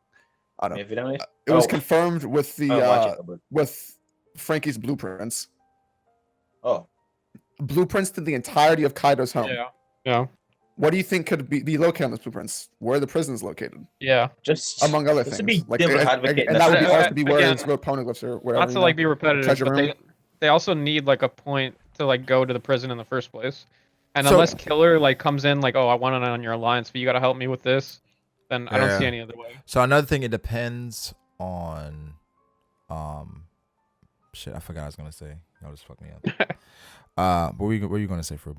I don't know. It was confirmed with the with Frankie's blueprints. Oh, blueprints to the entirety of Kaido's home. Yeah. What do you think could be located on those blueprints? Where the prison is located? Yeah. Just among other just things. To be like, and that would be also be where it's where poneglyphs or wherever. Not to like be repetitive, but they also need like a point to like go to the prison in the first place. And unless Killer like comes in like, oh, I want it on your alliance, but you got to help me with this, then I don't see any other way. So another thing, it depends on, shit, I forgot what I was gonna say. Y'all just fucked me up. What were you gonna say, Froob?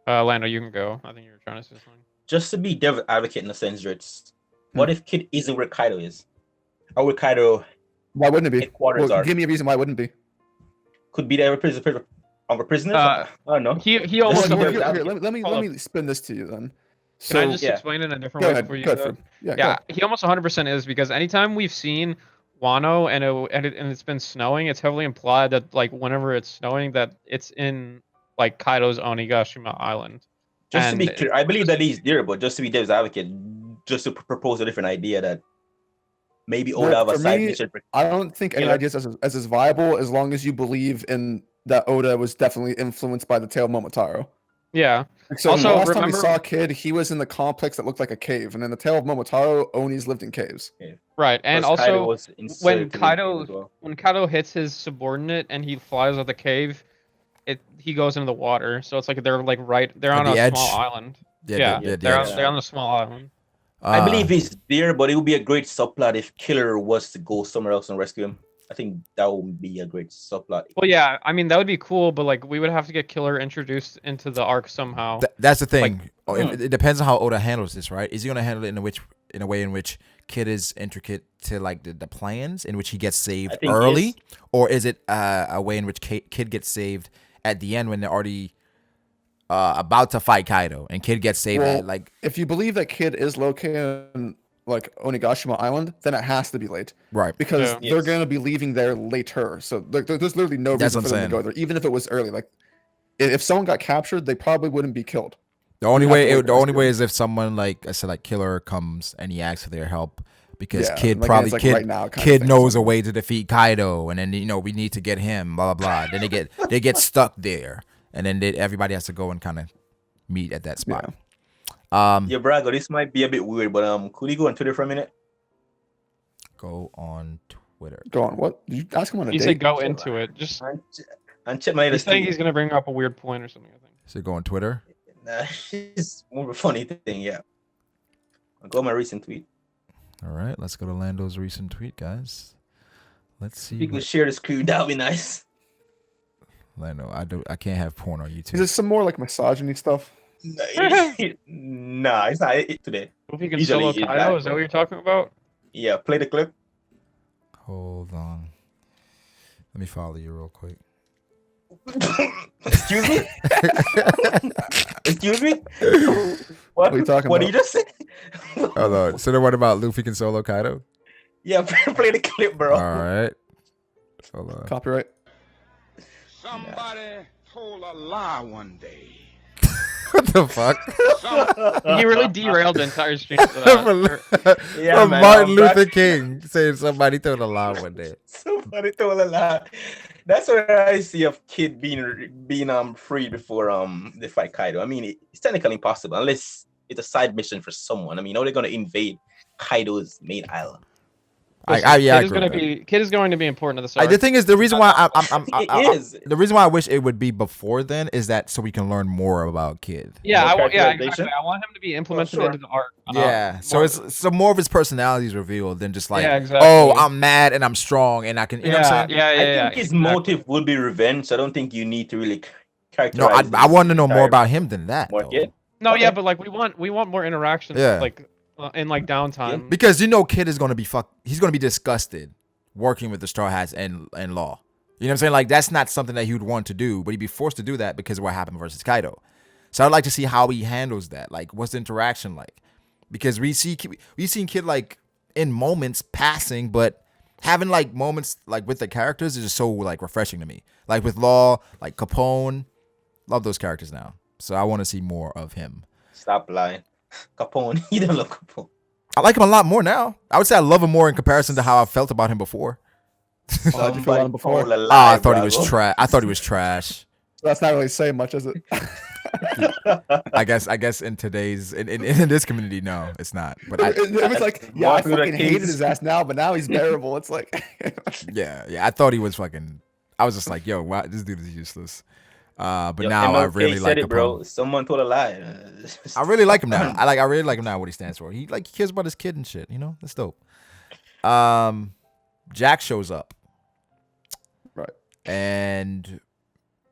Lando, you can go. I think you were trying to say something. Just to be devil advocate in a sense, Drizzt, what if Kid isn't where Kaido is? Or where Kaido? Why wouldn't it be? Well, give me a reason why it wouldn't be. Could be there of a prisoner. I don't know. He almost. Let me spin this to you then. Can I just explain it in a different way for you? Yeah, he almost 100% is, because anytime we've seen Wano and it's been snowing, it's heavily implied that like whenever it's snowing that it's in like Kaido's Onigashima Island. Just to be clear, I believe that he's there, but just to be devil's advocate, just to propose a different idea that maybe Oda have a side mission. I don't think any idea is as viable as long as you believe in that Oda was definitely influenced by the tale of Momotaro. Yeah. So also, last time we saw Kid, he was in the complex that looked like a cave, and in the tale of Momotaro, Oni's lived in caves. Right, and also when Kaido hits his subordinate and he flies out of the cave, he goes into the water. So it's like they're on a small island. They're on a small island. I believe he's there, but it would be a great subplot if Killer was to go somewhere else and rescue him. I think that would be a great subplot. Well, yeah, I mean that would be cool, but like we would have to get Killer introduced into the arc somehow. That's the thing. It depends on how Oda handles this, right? Is he gonna handle it in a way in which Kid is intricate to like the plans in which he gets saved early, or is it a way in which Kid gets saved at the end when they're already about to fight Kaido and Kid gets saved? If you believe that Kid is located in like Onigashima Island, then it has to be late, right? Because they're gonna be leaving there later, so there's literally no reason for them to go there, even if it was early. Like if someone got captured, they probably wouldn't be killed. The only way is if someone like I said, like Killer comes and he asks for their help because Kid knows a way to defeat Kaido, and then we need to get him. Blah blah blah. Then they get stuck there, and then everybody has to go and kind of meet at that spot. Yeah. Brago, this might be a bit weird, but could you go on Twitter for a minute? Go on Twitter. Go on what? Did you ask him on a date? He said go into it. Just and check my latest. He's saying he's gonna bring up a weird point or something. I think. So go on Twitter. Nah, it's more of a funny thing. Yeah. I'll go on my recent tweet. All right, let's go to Lando's recent tweet, guys. Let's see. If you could share the screen, that would be nice. Lando, I can't have porn on YouTube. Is there some more like misogyny stuff? Nah, it's not it today. O-Kiku and Solo Kaido, is that what you're talking about? Yeah, play the clip. Hold on. Let me follow you real quick. Excuse me? Excuse me? What are you talking what about? Did you just say? Hold on. So then what about Luffy and Solo Kaido? Yeah, play the clip, bro. All right. Hold on. Copyright. Somebody told a lie one day. What the fuck? He really derailed the entire stream. From Martin Luther King saying somebody told a lie one day. Somebody told a lie. That's what I see of Kid being freed before they fight Kaido. I mean, it's technically impossible unless it's a side mission for someone. I mean, how are they going to invade Kaido's main island? Kid is going to be important to the story. The thing is, the reason why the reason why I wish it would be before then is that so we can learn more about Kid. Yeah, exactly. I want him to be implemented into the arc. So more of his personality is revealed than just like, exactly. Oh, I'm mad and I'm strong and I can. You know what I'm saying? I think his motive would be revenge. So I don't think you need to really characterize. No, I want to know more about him than that. No, yeah, but like we want more interactions. Yeah. Like. In like downtime, because Kid is gonna be he's gonna be disgusted working with the Straw Hats and Law. You know what I'm saying? Like that's not something that he would want to do, but he'd be forced to do that because of what happened versus Kaido. So I'd like to see how he handles that. Like, what's the interaction like? Because we've seen Kid like in moments passing, but having like moments like with the characters is just so like refreshing to me. Like with Law, like Capone, love those characters now. So I want to see more of him. Stop lying. Capone. You don't love Capone. I like him a lot more now. I would say I love him more in comparison to how I felt about him before. How'd you feel about him before? I thought he was trash. I thought he was trash. So that's not really saying much, is it? I guess in today's in this community, no, it's not. But it was like, I fucking hated his ass now, but now he's bearable. It's like, yeah. I thought he was fucking. I was just like, yo, wow, this dude is useless. But now MLK I really like him, bro. Someone told a lie. I really like him now. I really like him now. What he stands for. He cares about his kid and shit. You know, that's dope. Jack shows up, right? And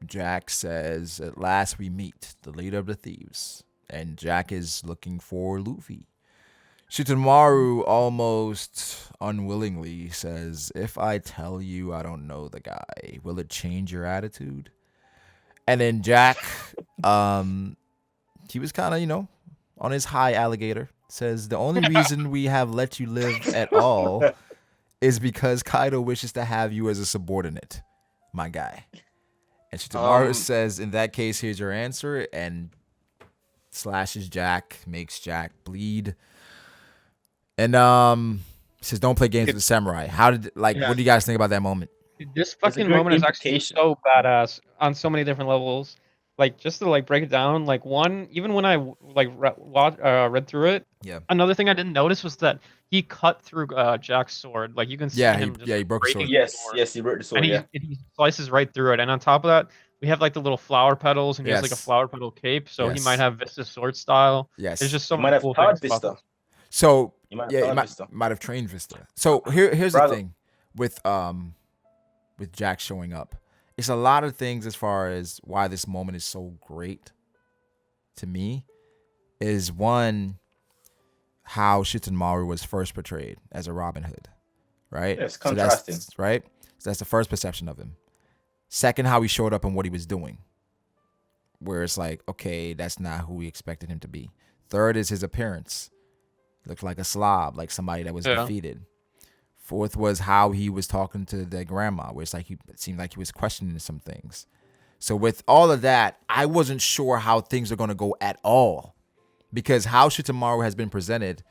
Jack says, "At last we meet the leader of the thieves." And Jack is looking for Luffy. Shutenmaru almost unwillingly says, "If I tell you I don't know the guy, will it change your attitude?" And then Jack, he was kind of, on his high alligator, says, "The only reason we have let you live at all is because Kaido wishes to have you as a subordinate, my guy." And Shutenmaru says, "In that case, here's your answer," and slashes Jack, makes Jack bleed. And says, "Don't play games with the samurai." What do you guys think about that moment? This fucking moment is actually so badass on so many different levels. Like, just to like break it down, like even when I like read through it, another thing I didn't notice was that he cut through Jack's sword. Like you can see him. He broke the sword. Yes, he broke the sword. And he slices right through it. And on top of that, we have like the little flower petals, and he has like a flower petal cape. So he might have Vista's sword style. Yes, there's just so much cool things. So You might yeah, have you might have trained Vista. So here's the thing with Jack showing up. It's a lot of things as far as why this moment is so great to me. Is one, how Shutenmaru was first portrayed as a Robin Hood, right? Yes, contrasting. Right? So that's the first perception of him. Second, how he showed up and what he was doing, where it's like, okay, that's not who we expected him to be. Third is his appearance. Looked like a slob, like somebody that was defeated. Fourth was how he was talking to their grandma, where it's like it seemed like he was questioning some things. So with all of that, I wasn't sure how things are going to go at all. Because how Shutenmaru has been presented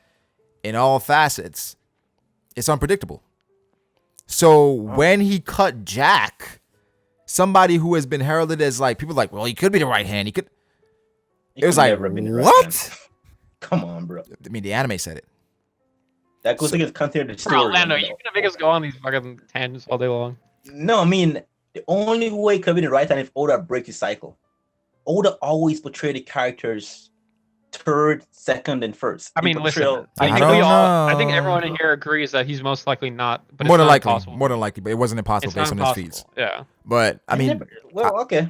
in all facets, it's unpredictable. So when he cut Jack, somebody who has been heralded as like, people are like, well, he could be the right hand. It was like, what? Come on, bro. I mean, the anime said it. That goes against continuity story. Bro, Lando, you're gonna make us go on these fucking tangents all day long. No, I mean, the only way it could be the right hand if Oda breaks his cycle. Oda always portrayed the characters third, second, and first. I mean, listen. I think everyone in here agrees that he's most likely not. But more it's than not likely, impossible. more than likely, but it wasn't impossible based on his feats. Yeah. But I mean, okay.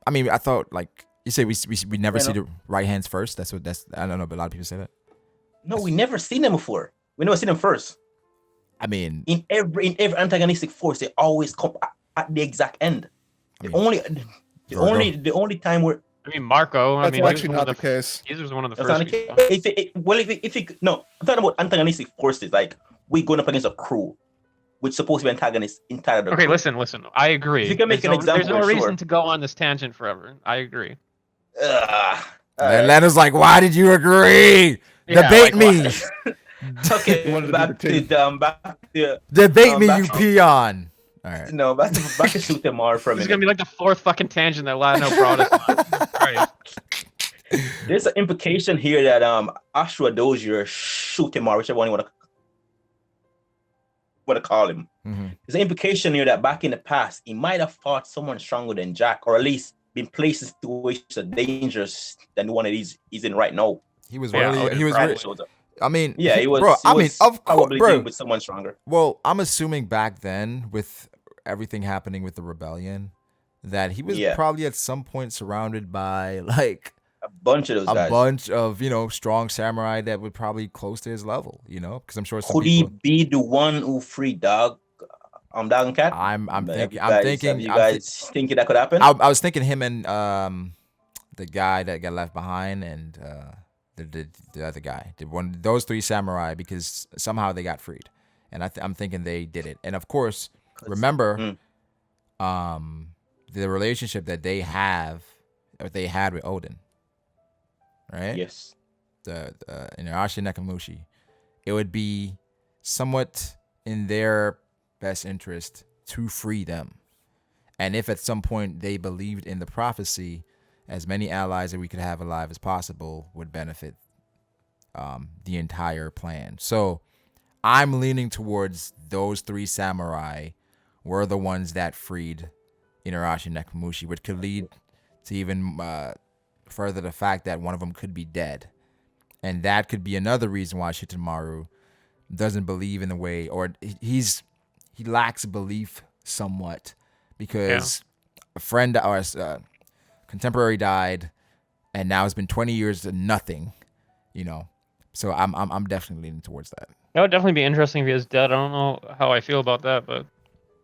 I mean, I thought like you say we never see the right hands first. That's I don't know, but a lot of people say that. No, we never seen them before. We never seen them first. I mean, in every antagonistic force, they always come at the exact end. The only time where I mean, Marco. That's actually not the case. He was one of the first. I'm talking about antagonistic forces. Like we going up against a crew, which is supposed to be antagonists inside of the crew. Listen. I agree. If you can make an example, there's no reason to go on this tangent forever. I agree. Atlanta's like, why did you agree? Debate me. Okay, back to debate me, you peon. All right. No, back to Shutenmaru for a minute. This is gonna be like the fourth fucking tangent that Lando brought us on. Right. There's an implication here that Ashura Doji or Shutenmaru, whichever one you want to call him. Mm-hmm. There's an implication here that back in the past, he might have fought someone stronger than Jack, or at least been placed in situations dangerous than the one that he's in right now. He was I mean, he was. Bro, of course, bro. With someone stronger. Well, I'm assuming back then, with everything happening with the rebellion, that he was probably at some point surrounded by like a bunch of those guys. A bunch of strong samurai that would probably close to his level. Because I'm sure. Could he be the one who freed Dog? Dog and Cat. I'm thinking. You guys thinking that could happen? I was thinking him and the guy that got left behind and. The other guy, those three samurai, because somehow they got freed, and I'm thinking they did it. And of course, remember, the relationship that they had with Odin, right? Yes. The Inarashi Nakamushi, it would be somewhat in their best interest to free them, and if at some point they believed in the prophecy. As many allies that we could have alive as possible would benefit the entire plan. So I'm leaning towards those three samurai were the ones that freed Inarashi Nakamushi, which could lead to even further the fact that one of them could be dead. And that could be another reason why Shutenmaru doesn't believe in the way, or he lacks belief somewhat, because a friend or contemporary died, and now it's been 20 years to nothing, So I'm definitely leaning towards that. That would definitely be interesting if he was dead. I don't know how I feel about that, but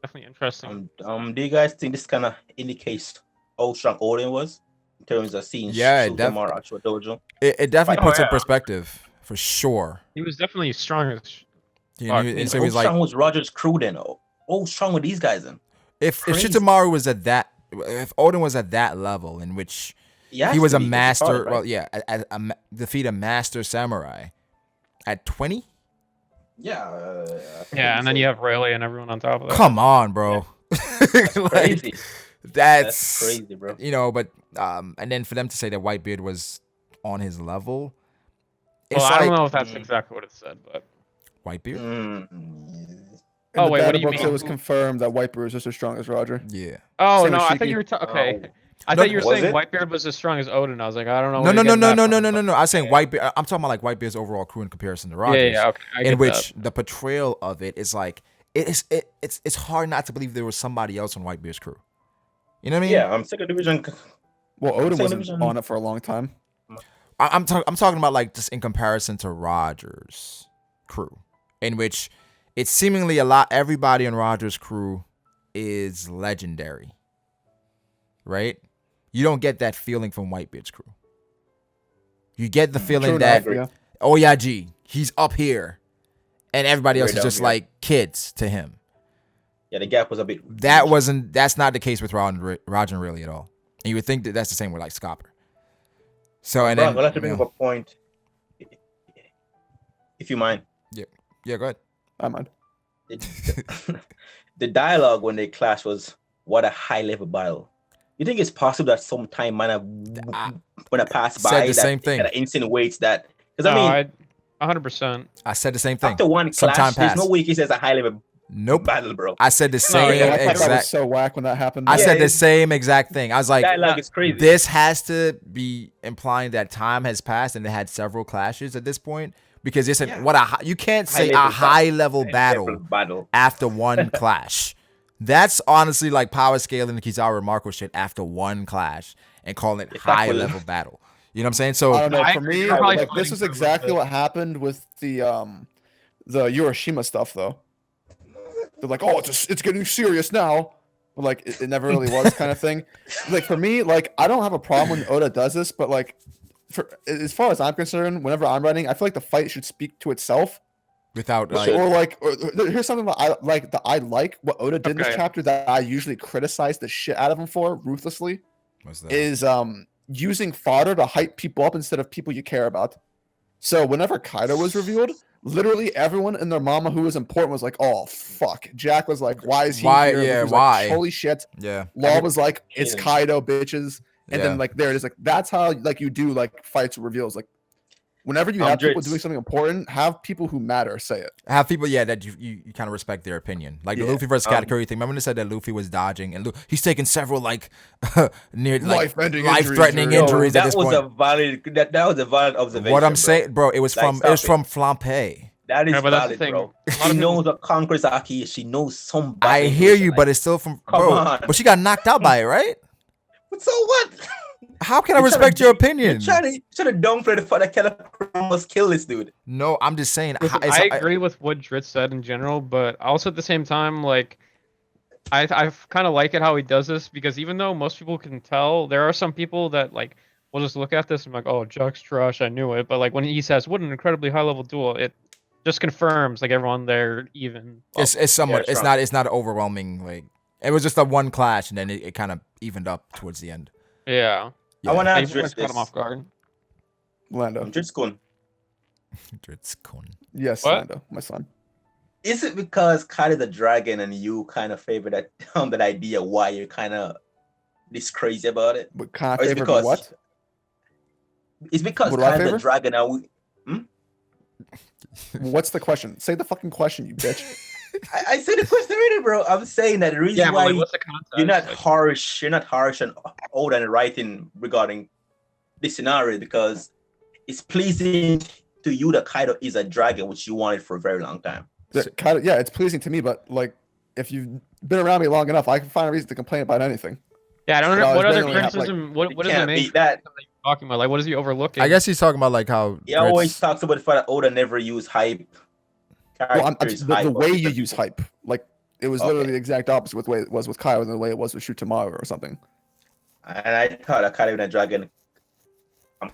definitely interesting. Do you guys think this kind of indicates how strong Odin was in terms of seeing Shutenmaru Ashura Dojo? It definitely puts in perspective for sure. He was definitely strong as how strong was Roger's crew then? How strong were these guys then? If Shutenmaru was at that. If Odin was at that level in which he was a master, defeat a master samurai at 20? Yeah. And then you have Rayleigh and everyone on top of that. Come on, bro. That's crazy. That's crazy, bro. But and then for them to say that Whitebeard was on his level, I don't know if that's exactly what it said, but Whitebeard. In the what do you mean? It was confirmed that Whitebeard was just as strong as Roger. Yeah. Oh, no, I thought you were okay. I thought you were saying Whitebeard was as strong as Oden. I was like, I don't know. No. I was saying Whitebeard. I'm talking about like Whitebeard's overall crew in comparison to Rogers. Yeah. Okay. In which the portrayal of it is like it's hard not to believe there was somebody else on Whitebeard's crew. You know what I mean? Yeah, second division. Well, Oden wasn't on it for a long time. I'm talking about like just in comparison to Rogers' crew, in which it's seemingly everybody on Rogers' crew is legendary, right? You don't get that feeling from Whitebeard's crew. You get the feeling that Oyagi, he's up here, and everybody else is just like kids to him. Yeah, the gap was a bit. That's not the case with Roger really at all. And you would think that that's the same with like Scopper. So and then I'll have to bring up a point, if you mind. Yeah, go ahead. I mind. The dialogue when they clashed was what a high level battle. You think it's possible that some time might have when I pass by said the same thing that insinuates that? Because I mean, 100%. I said the same thing. After one clash, there's no way he says a high level. Nope. Battle, bro. I said the same exact. That was so whack when that happened. I said the same exact thing. I was like, dialogue is crazy. This has to be implying that time has passed and they had several clashes at this point because it's you can't say a high level battle after one clash. That's honestly like power scaling the Kizaru and Marco shit after one clash and calling it high level battle. You know what I'm saying? So I don't know. For me, like, this was exactly what happened with the Hiroshima stuff, though. They're like, oh, it's getting serious now. But like, it never really was, kind of thing. Like for me, like I don't have a problem when Oda does this, but like, as far as I'm concerned, whenever I'm writing, I feel like the fight should speak to itself. Without here's something that I like what Oda did in this chapter that I usually criticize the shit out of him for ruthlessly. What's that? Is using fodder to hype people up instead of people you care about. So whenever Kaido was revealed, literally everyone and their mama who was important was like, "Oh fuck." Jack was like, "Why is he here?" Yeah, why? Like, holy shit. Yeah. Law was like, "It's Kaido, bitches." And then like there it is. Like that's how like you do like fights reveals. Like whenever you have people doing something important, have people who matter say it. Have people, that you kind of respect their opinion. Like the Luffy versus Katakuri thing. Remember when they said that Luffy was dodging and he's taken several like near life-threatening injuries at this point. That was a valid observation. What I'm saying, bro, it was from Flampe. That is valid, bro. She knows what conquers Aki is. She knows somebody. I hear you, but it's still from But she got knocked out by it, right? But so what? How can I respect your opinion? You're trying to downplay the fact that Keller must kill this dude. No, I'm just saying. Listen, I agree with what Drizzt said in general, but also at the same time, like, I kind of like it how he does this because even though most people can tell, there are some people that like will just look at this and be like, oh, Jack's trash, I knew it. But like when he says, what an incredibly high level duel, it just confirms like everyone there even. Well, it's somewhat. It's not overwhelming. Like it was just a one clash and then it kind of evened up towards the end. Yeah. I want to ask Drizzt caught him off guard. Lando. Drizzt-kun. Yes, what? Lando, my son. Is it because Kaido the dragon and you kind of favor that idea why you're kind of this crazy about it? But kind of favor what? It's because Kaido the dragon are we... What's the question? Say the fucking question, you bitch. I said the question already, bro. I'm saying that the reason why like, what's the context? you're not harsh and old and writing regarding this scenario because it's pleasing to you that Kaido is a dragon, which you wanted for a very long time. Kaido, it's pleasing to me, but like if you've been around me long enough, I can find a reason to complain about anything. Yeah, I don't know what other criticism. What is the main that you're talking about? Like, what is he overlooking? I guess he's talking about like how he always talks about the fact that Oda never used hype. Well, the way you use hype, like it was literally the exact opposite with the way it was with Kaido than the way it was with Shutenmaru or something. And I thought that Kaido and dragon, I'm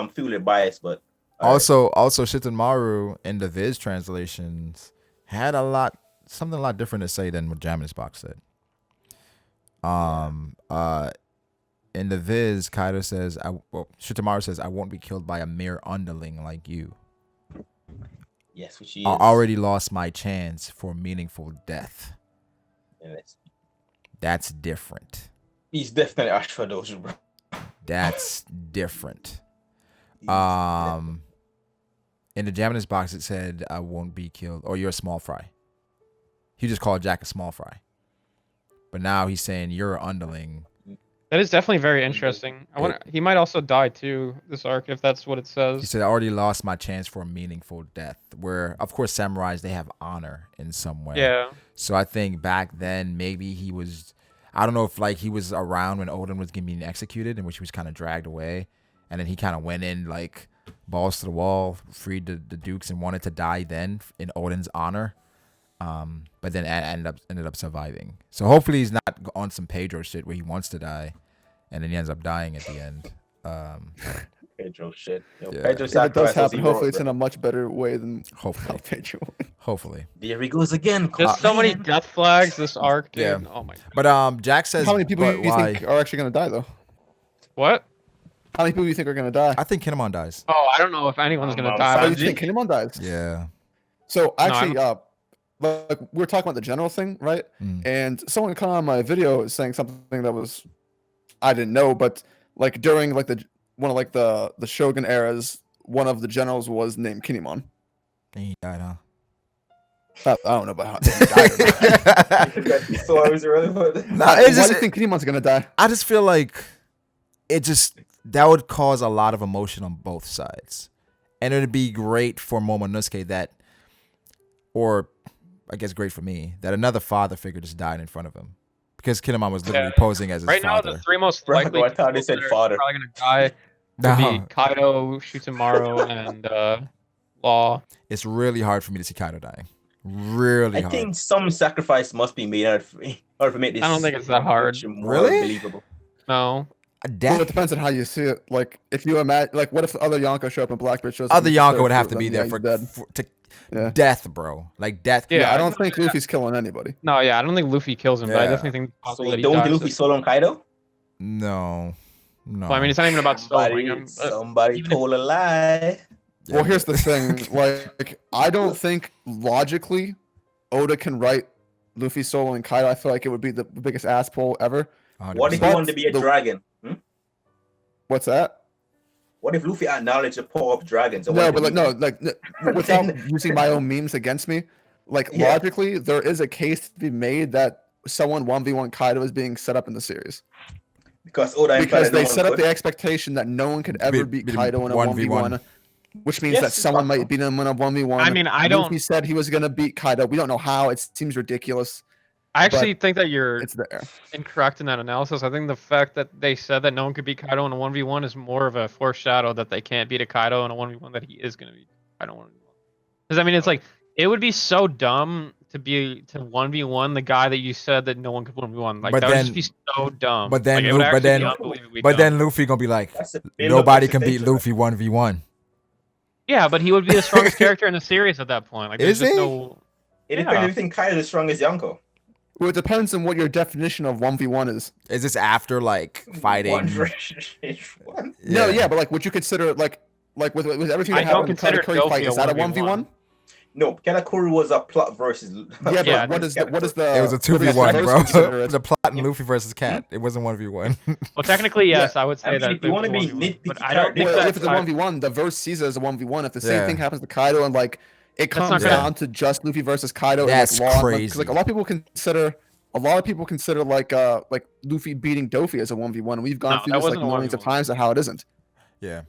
feeling biased, but also Shutenmaru in the Viz translations had something a lot different to say than what Japanese box said. In the Viz, Kaido says, Shutenmaru says, I won't be killed by a mere underling like you. Yes, which he is. I already lost my chance for meaningful death. Yes. That's different. He's definitely Ashura Doji, bro. That's different. In the Japanese box, it said, I won't be killed, or you're a small fry. He just called Jack a small fry. But now he's saying, you're an underling. That is definitely very interesting. He might also die too this arc if that's what it says. He said, "I already lost my chance for a meaningful death." Where, of course, samurais they have honor in some way. Yeah. So I think back then maybe he was. I don't know if like he was around when Odin was being executed, in which he was kind of dragged away, and then he kind of went in like balls to the wall, freed the dukes, and wanted to die then in Odin's honor. But then ended up surviving. So hopefully he's not on some Pedro shit where he wants to die, and then he ends up dying at the end. Pedro shit. Yeah. Pedro If it does happen, Zoro, hopefully it's in a much better way than Hopefully. Pedro. Hopefully. There he goes again. There's so many death flags this arc, dude. Yeah. Oh my god. But Jack says, How many people but you why? think are actually gonna die though? What? How many people do you think are gonna die? I think Kin'emon dies. Oh, I don't know if anyone's gonna Sanji. die. Oh, you think Kin'emon dies? Yeah. So actually, I like we were talking about the general thing, right? Mm. And someone commented on my video saying something that was I didn't know, but like during like one of like the Shogun eras, one of the generals was named Kin'emon. And he died, huh? I don't know about how he died. Or not. So I was really. No, Why it's do just, you think Kinemon's gonna die? I just feel like that would cause a lot of emotion on both sides, and it'd be great for Momonosuke that, or I guess great for me that another father figure just died in front of him, because Kin'emon was literally posing as his Right now, father. the three most Brago, likely I thought they people said that are father. probably gonna die would be Kaido, Shutenmaru, and Law. It's really hard for me to see Kaido dying. Really I hard. think some sacrifice must be made out to make this. I don't think it's that hard. More Really? believable. No. Well, it depends on how you see it. Like, if you imagine, like, what if the other Yonko show up and Blackbeard shows up? Other and Yonko says, would have to then, be yeah, there he's for dead. Yeah. death, bro. Like death. Yeah, I don't think Luffy's killing anybody. No, yeah, I don't think Luffy kills him, but I Yeah. definitely think it's So possible you that he don't dies. think Luffy solo on Kaido? No. Well, I mean, it's not even about soloing him. Somebody even told a lie. Well, here's the thing. Like, I don't think logically Oda can write Luffy soloing Kaido. I feel like it would be the biggest ass pull ever. What if he 100%. wanted to be a dragon? What's that? What if Luffy acknowledged the power of dragons? No, but without using my own memes against me, like logically, there is a case to be made that someone 1v1 Kaido is being set up in the series. Because they set up the expectation that no one could ever beat Kaido in a 1v1, which means that someone might beat him in a 1v1. I mean, Luffy said he was going to beat Kaido. We don't know how. It seems ridiculous. I actually think that you're It's there. incorrect in that analysis. I think the fact that they said that no one could beat Kaido in a 1v1 is more of a foreshadow that they can't beat a Kaido in a 1v1, that he is going to beat Kaido in a 1v1. Because, I mean, it's like, it would be so dumb to 1v1 the guy that you said that no one could 1v1. Like, that would just be so dumb. But then, like, then Luffy gonna be like, nobody can beat Luffy 1v1. Yeah, but he would be the strongest character in the series at that point. Like, is he? It depends if you think Kaido is the strongest Yonko. Well, it depends on what your definition of 1v1 is. Is this after like fighting? One. No, yeah, but like, would you consider like with everything that happened in the Katakuri fight? Is that a 1v1? No, Katakuri was a plot versus. Yeah, but what is the? It was a 2v1, bro. It was a plot in Luffy versus Cat. It wasn't 1v1. Well, technically, yes, I would say that. You want to be nitpicky, but I don't think if it's a 1v1, the verse sees it as a 1v1. If the same thing happens to Kaido and like it comes down to just Luffy versus Kaido, that's and, like, crazy. Like a lot of people consider like Luffy beating Dofi as a 1v1, and we've gone through this like millions of times of how it isn't. Yeah,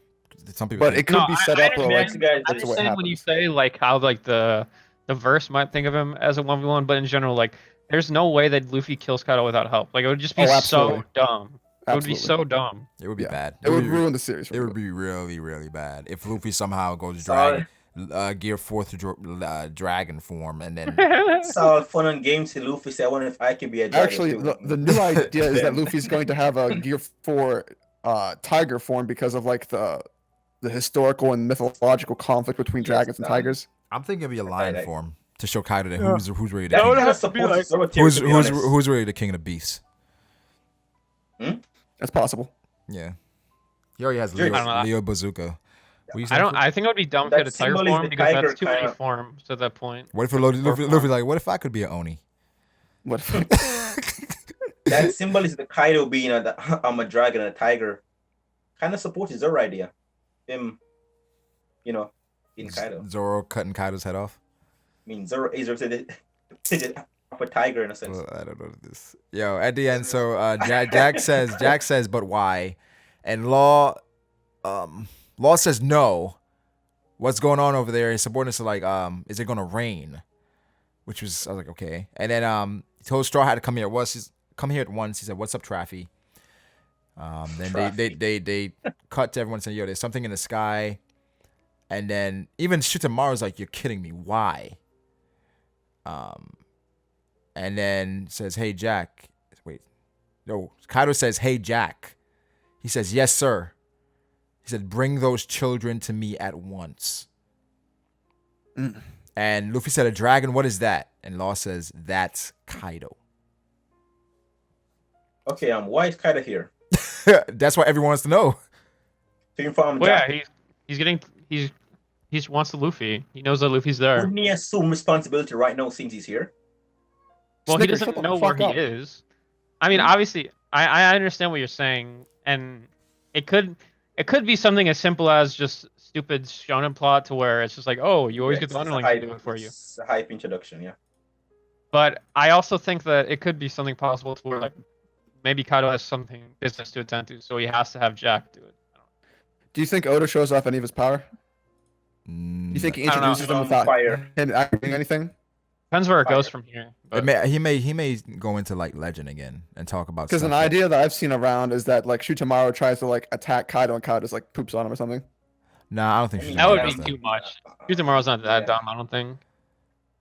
some people. But it could be set up. I understand when you say like how like the verse might think of him as a 1v1, but in general, like there's no way that Luffy kills Kaido without help. Like it would just be so dumb. It would be so dumb. It would be bad. It would ruin the series. It would be really, really bad if Luffy somehow goes Gear 4 to dragon form, and then it's all fun and games to Luffy say, I wonder if I could be a dragon. Actually, the new idea is that Luffy's going to have a Gear 4 tiger form because of like the historical and mythological conflict between dragons and tigers. I'm thinking it'd be a lion form to show Kaido that who's ready to who's ready to king of the beasts. That's possible. Yeah, he already has Leo Bazooka. I think it would be dumb to get a tiger form because that's too many forms at that point. What if Luffy like, what if I could be an Oni? What if that symbol is the Kaido being I'm a dragon and a tiger. Kind of supports Zoro idea. Him, in Kaido. Zoro cutting Kaido's head off. I mean, Zoro said Proper tiger in a sense. Well, I don't know this. Yo, at the end, so Jack says, but why? And Law says no. What's going on over there? His subordinates are like, is it gonna rain? Which was, I was like, okay. And then he told Straw Hat to come here. Come here at once. He said, what's up, Traffy? Then they cut to everyone saying, yo, there's something in the sky. And then even Shutenmaru's like, you're kidding me. Why? And then says, hey, Jack. Wait. No, Kaido says, hey, Jack. He says, yes, sir. He said, bring those children to me at once. And Luffy said, a dragon, what is that? And Law says, that's Kaido. Okay, why is Kaido here? That's what everyone wants to know. To inform Well, Jack. yeah, he wants the Luffy. He knows that Luffy's there. Wouldn't he assume responsibility right now since he's here? Well, Snickers, he shut doesn't the know where fuck he up. is. I mean, obviously, I understand what you're saying, and it could be something as simple as just stupid shonen plot to where it's just like, oh, you always get the underlings to do it for you. It's a hype introduction, yeah. But I also think that it could be something possible to where like maybe Kaido has something business to attend to, so he has to have Jack do it. Do you think Oda shows off any of his power? You think he introduces them without Fire. him acting anything? Depends where it goes from here. But He may go into like legend again and talk about Because stuff an idea that I've seen around is that like Shutenmaru tries to like attack Kaido and Kaido just like poops on him or something. Nah, I don't think I mean, that would Shutamaru be does too much. Shutenmaru's not that Yeah. dumb, I don't think.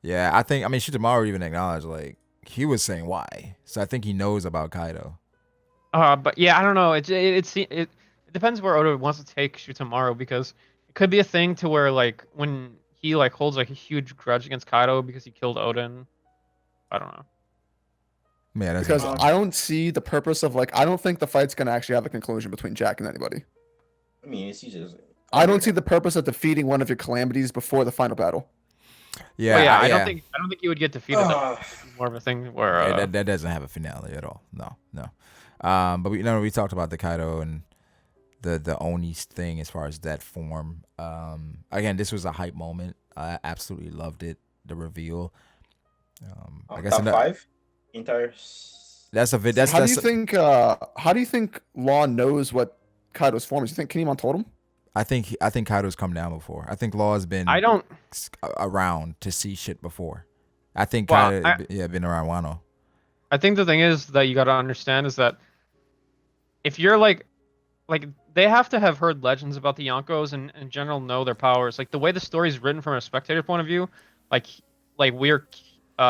Yeah, I mean, Shutamaru even acknowledged like he was saying why, so I think he knows about Kaido. But yeah, I don't know. It depends where Oda wants to take Shutenmaru, because it could be a thing to where like when he like holds like a huge grudge against Kaido because he killed Odin. I don't know. Yeah, that's Because bizarre. I don't see the purpose of like I don't think the fight's gonna actually have a conclusion between Jack and anybody. I mean, it's just. I don't see the purpose of defeating one of your calamities before the final battle. Yeah, Well, yeah, I yeah. don't think you would get defeated. It's more of a thing where Yeah, that doesn't have a finale at all. No. But we talked about the Kaido and the Oni thing as far as that form. Again, this was a hype moment. I absolutely loved it. The reveal. I guess top 5 entire. that's a vid. That's How that's. do you think Law knows what Kaido's form is? You think Kin'emon told him? I think Kaido's come down before. I think Law has been I don't. around to see shit before. I think Well, Kaido been around Wano. I think the thing is that you got to understand is that if you're like they have to have heard legends about the Yonkos and in general know their powers. Like the way the story's written from a spectator point of view, like we're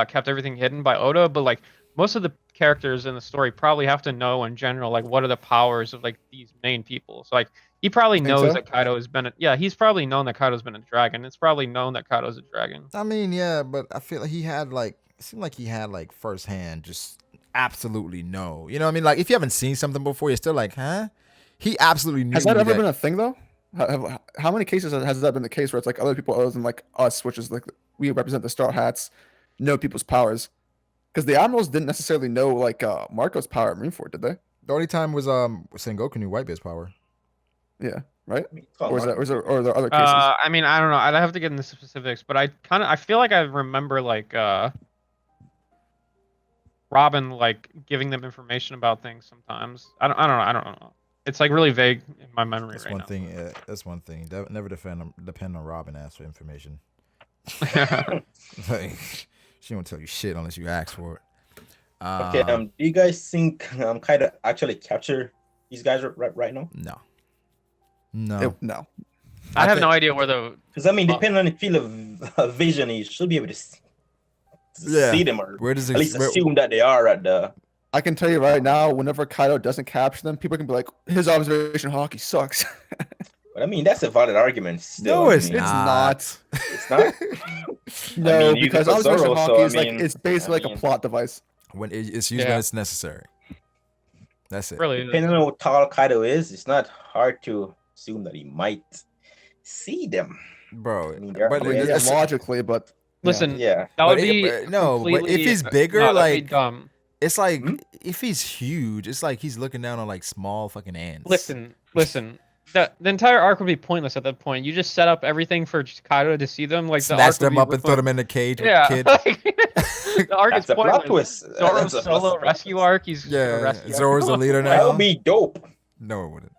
kept everything hidden by Oda, but like most of the characters in the story probably have to know in general like what are the powers of like these main people. So like he probably Think knows so? that Kaido has been he's probably known that Kaido's been a dragon. It's probably known that Kaido's a dragon. I mean, yeah, but I feel like it seemed like he had like firsthand, just absolutely no. You know what I mean? Like if you haven't seen something before, you're still like, huh? He absolutely knew. Has that ever been a thing though? How many cases has that been the case where it's like other people other than like us, which is like we represent the Straw Hats, know people's powers? Because the Admirals didn't necessarily know like Marco's power at Marineford, did they? The only time was Sengoku knew Whitebeard's power. Yeah, right. I mean, Or is there are there other cases? I mean, I don't know. I'd have to get into specifics, but I feel like I remember like Robin like giving them information about things sometimes. I don't know. It's like really vague in my memory That's right one now. thing. That's one thing. Never depend on Robin ask for information. Like she won't tell you shit unless you ask for it. Okay. Do you guys think Kaido actually capture these guys right now? No. No. I have no idea where the. Because I mean, depending on the field of vision, he should be able to see them or Where does at least assume that they are at the. I can tell you right now, whenever Kaido doesn't capture them, people can be like, his observation hockey sucks. But I mean, that's a valid argument. Still. No, I it's mean, not. It's not. No, I mean, you because could put observation Zoro, hockey so, is I like mean, it's basically like a plot device. When it's used when it's necessary. That's it. Really, Depending on how tall Kaido is, it's not hard to assume that he might see them. Bro. I mean, I mean, it's- logically, but listen, Yeah. that would but be but if he's bigger, no, that'd be like dumb. it's like if he's huge, it's like he's looking down on like small fucking ants. Listen. the entire arc would be pointless at that point. You just set up everything for Kaido to see them. Like snatch the arc them up and throw them in the cage with yeah, Kid. The arc That's is a plot pointless. twist. Zoro's That's a solo rescue arc. He's Yeah, rescue Zoro's the leader That now. would be dope. No, it wouldn't.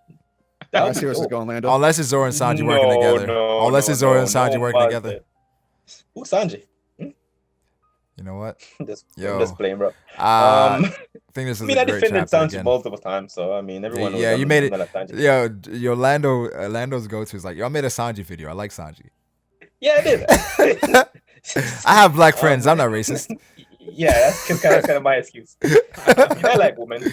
That I would see be where this is dope. going, Lando. Unless it's Zoro and Sanji working together. Unless it's Zoro and Sanji working man. together. Who's Sanji? You know what? I'm Yo. just playing, bro. I think this is I mean, a I great defended chapter Sanji again. multiple times, so I mean, everyone knows Yeah, I'm you made it. not a Sanji. Yo, Lando's go-to is like, yo, I made a Sanji video. I like Sanji. Yeah, I did. I have black friends. I'm not racist. Yeah, that's kind of my excuse. I mean, I like women.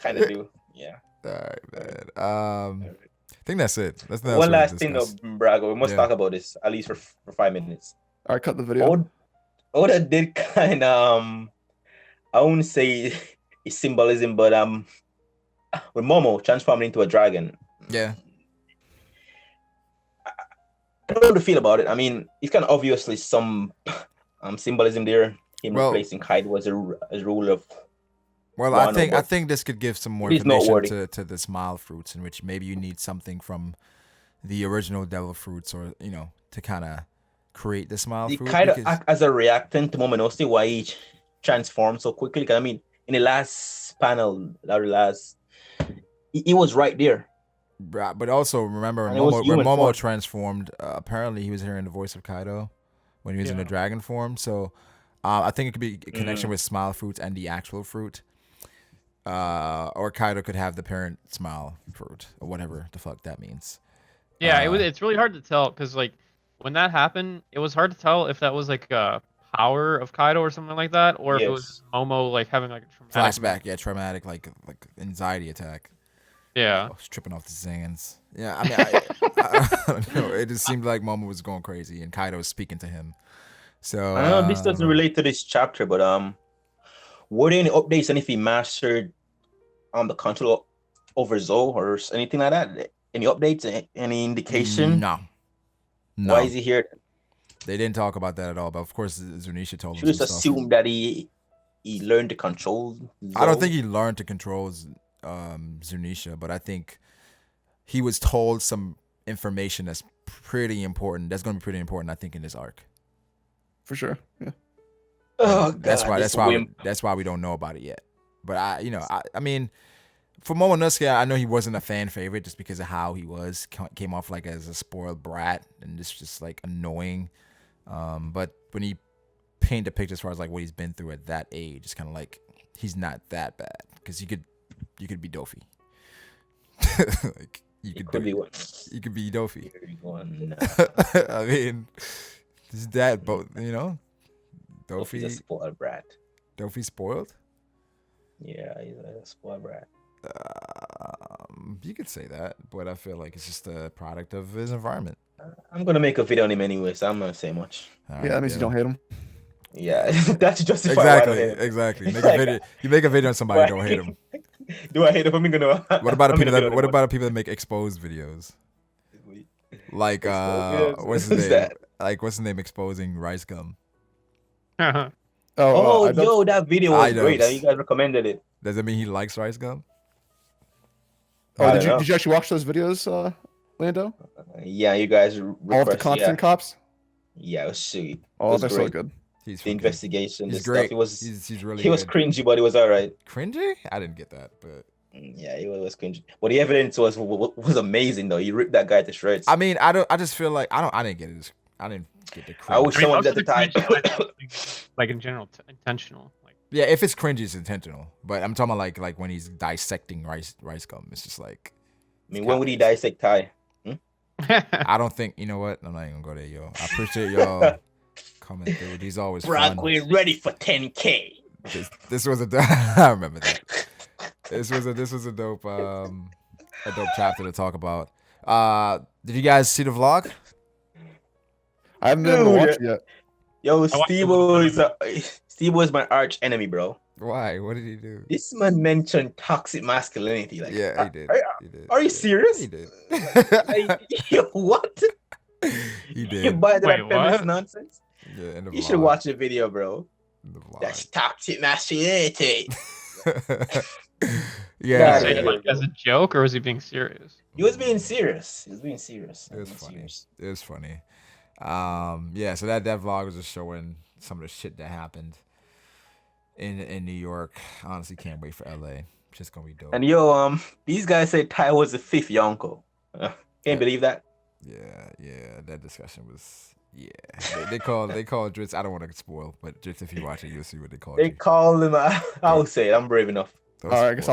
Kind of do. Yeah. All right, man. I think that's it. That's One last thing though, Brago. We must Yeah. talk about this at least for 5 minutes. All right, cut the video. Oda did kind of I wouldn't say it's symbolism, but with Momo transforming into a dragon. Yeah. I don't know how to feel about it. I mean, it's kind of obviously some symbolism there. Him replacing Kaido as ruler of. Well, Wano, I think this could give some more it's information to the smile fruits, in which maybe you need something from the original devil fruits, or to kind of create the smile fruit. Kind of act as a reactant to Momonosuke, why he transformed so quickly. 'Cause I mean, in the last panel, he was right there. But also remember when Momo transformed, apparently he was hearing the voice of Kaido when he was in the dragon form. So I think it could be a connection with smile fruits and the actual fruit. Or Kaido could have the parent smile fruit, or whatever the fuck that means. Yeah, it's really hard to tell, because like when that happened, it was hard to tell if that was like a power of Kaido or something like that, or if it was Momo like having like a traumatic traumatic like anxiety attack. Yeah, I was tripping off the sands. Yeah, I mean, I don't know. It just seemed like Momo was going crazy, and Kaido was speaking to him. So I don't know, this doesn't relate to this chapter, but were there any updates and if he mastered the control over Zoro or anything like that? Any updates? Any indication? No. Why is he here? They didn't talk about that at all. But of course, Zunisha told him. Should just assume that he learned to control Zoro. I don't think he learned to control Zunisha, but I think he was told some information that's pretty important. That's going to be pretty important, I think, in this arc. For sure. Yeah. Oh, God, that's why we don't know about it yet. But I mean, for Momonosuke, I know he wasn't a fan favorite just because of how he came off like as a spoiled brat and just like annoying. But when he painted a picture as far as like what he's been through at that age, it's kind of like he's not that bad, because you could be Dofi. Like you could be Dofi. I mean, his dad both, Dofi's a spoiled brat. Dofi spoiled? Yeah, he's a spoiled brat. You could say that, but I feel like it's just a product of his environment. I'm gonna make a video on him anyway, so I'm not gonna say much. Yeah, that means you don't hate him. Yeah, that's justified. Exactly. Make a video. You make a video on somebody, don't hate him. Do I hate him? I'm gonna. What about the people that make exposed videos? Like what's his name? Like what's his name exposing rice gum? Yo, that video was great. You guys recommended it. Does that mean he likes rice gum? Oh, did you actually watch those videos, Lando? Yeah, you guys. All of the constant cops. Yeah, it was sweet. Oh, they're so good. The investigation. He's great. Stuff. It was. He's really. He was cringy, but it was all right. Cringy? I didn't get that, but. Yeah, it was cringy. But the evidence was amazing, though. He ripped that guy to shreds. I mean, I just feel like I didn't get it. I didn't get the cringe. I wish someone at the time. Like in general, intentional. Like. Yeah, if it's cringy, it's intentional. But I'm talking about like when he's dissecting rice gum. It's just like. I mean, when would he dissect Ty? I don't think. You know what? I'm not even gonna go there, yo. I appreciate y'all coming through. He's always fun. We're ready for 10K. This was I remember that. This was a dope chapter to talk about. Did you guys see the vlog? I haven't been able to watch it yet. Yo, Steve was my arch enemy, bro. Why? What did he do? This man mentioned toxic masculinity. Like, yeah, he did. Are you serious? He did. Like, yo, what? He did. You buy that feminist nonsense? Yeah, you should watch the video, bro. That's toxic masculinity. Yeah, Was he saying it like as a joke, or was he being serious? He was being serious. It was funny. It was funny. Yeah, so that vlog was just showing some of the shit that happened in New York. Honestly, can't wait for LA. Just gonna be dope. And these guys say Ty was the 5th Yonko. Can't believe that. Yeah, that discussion was They call Drizzt. I don't want to spoil, but Drizzt, if you watch it, you'll see what they call. They call him. I will say it. I'm brave enough. All right, I guess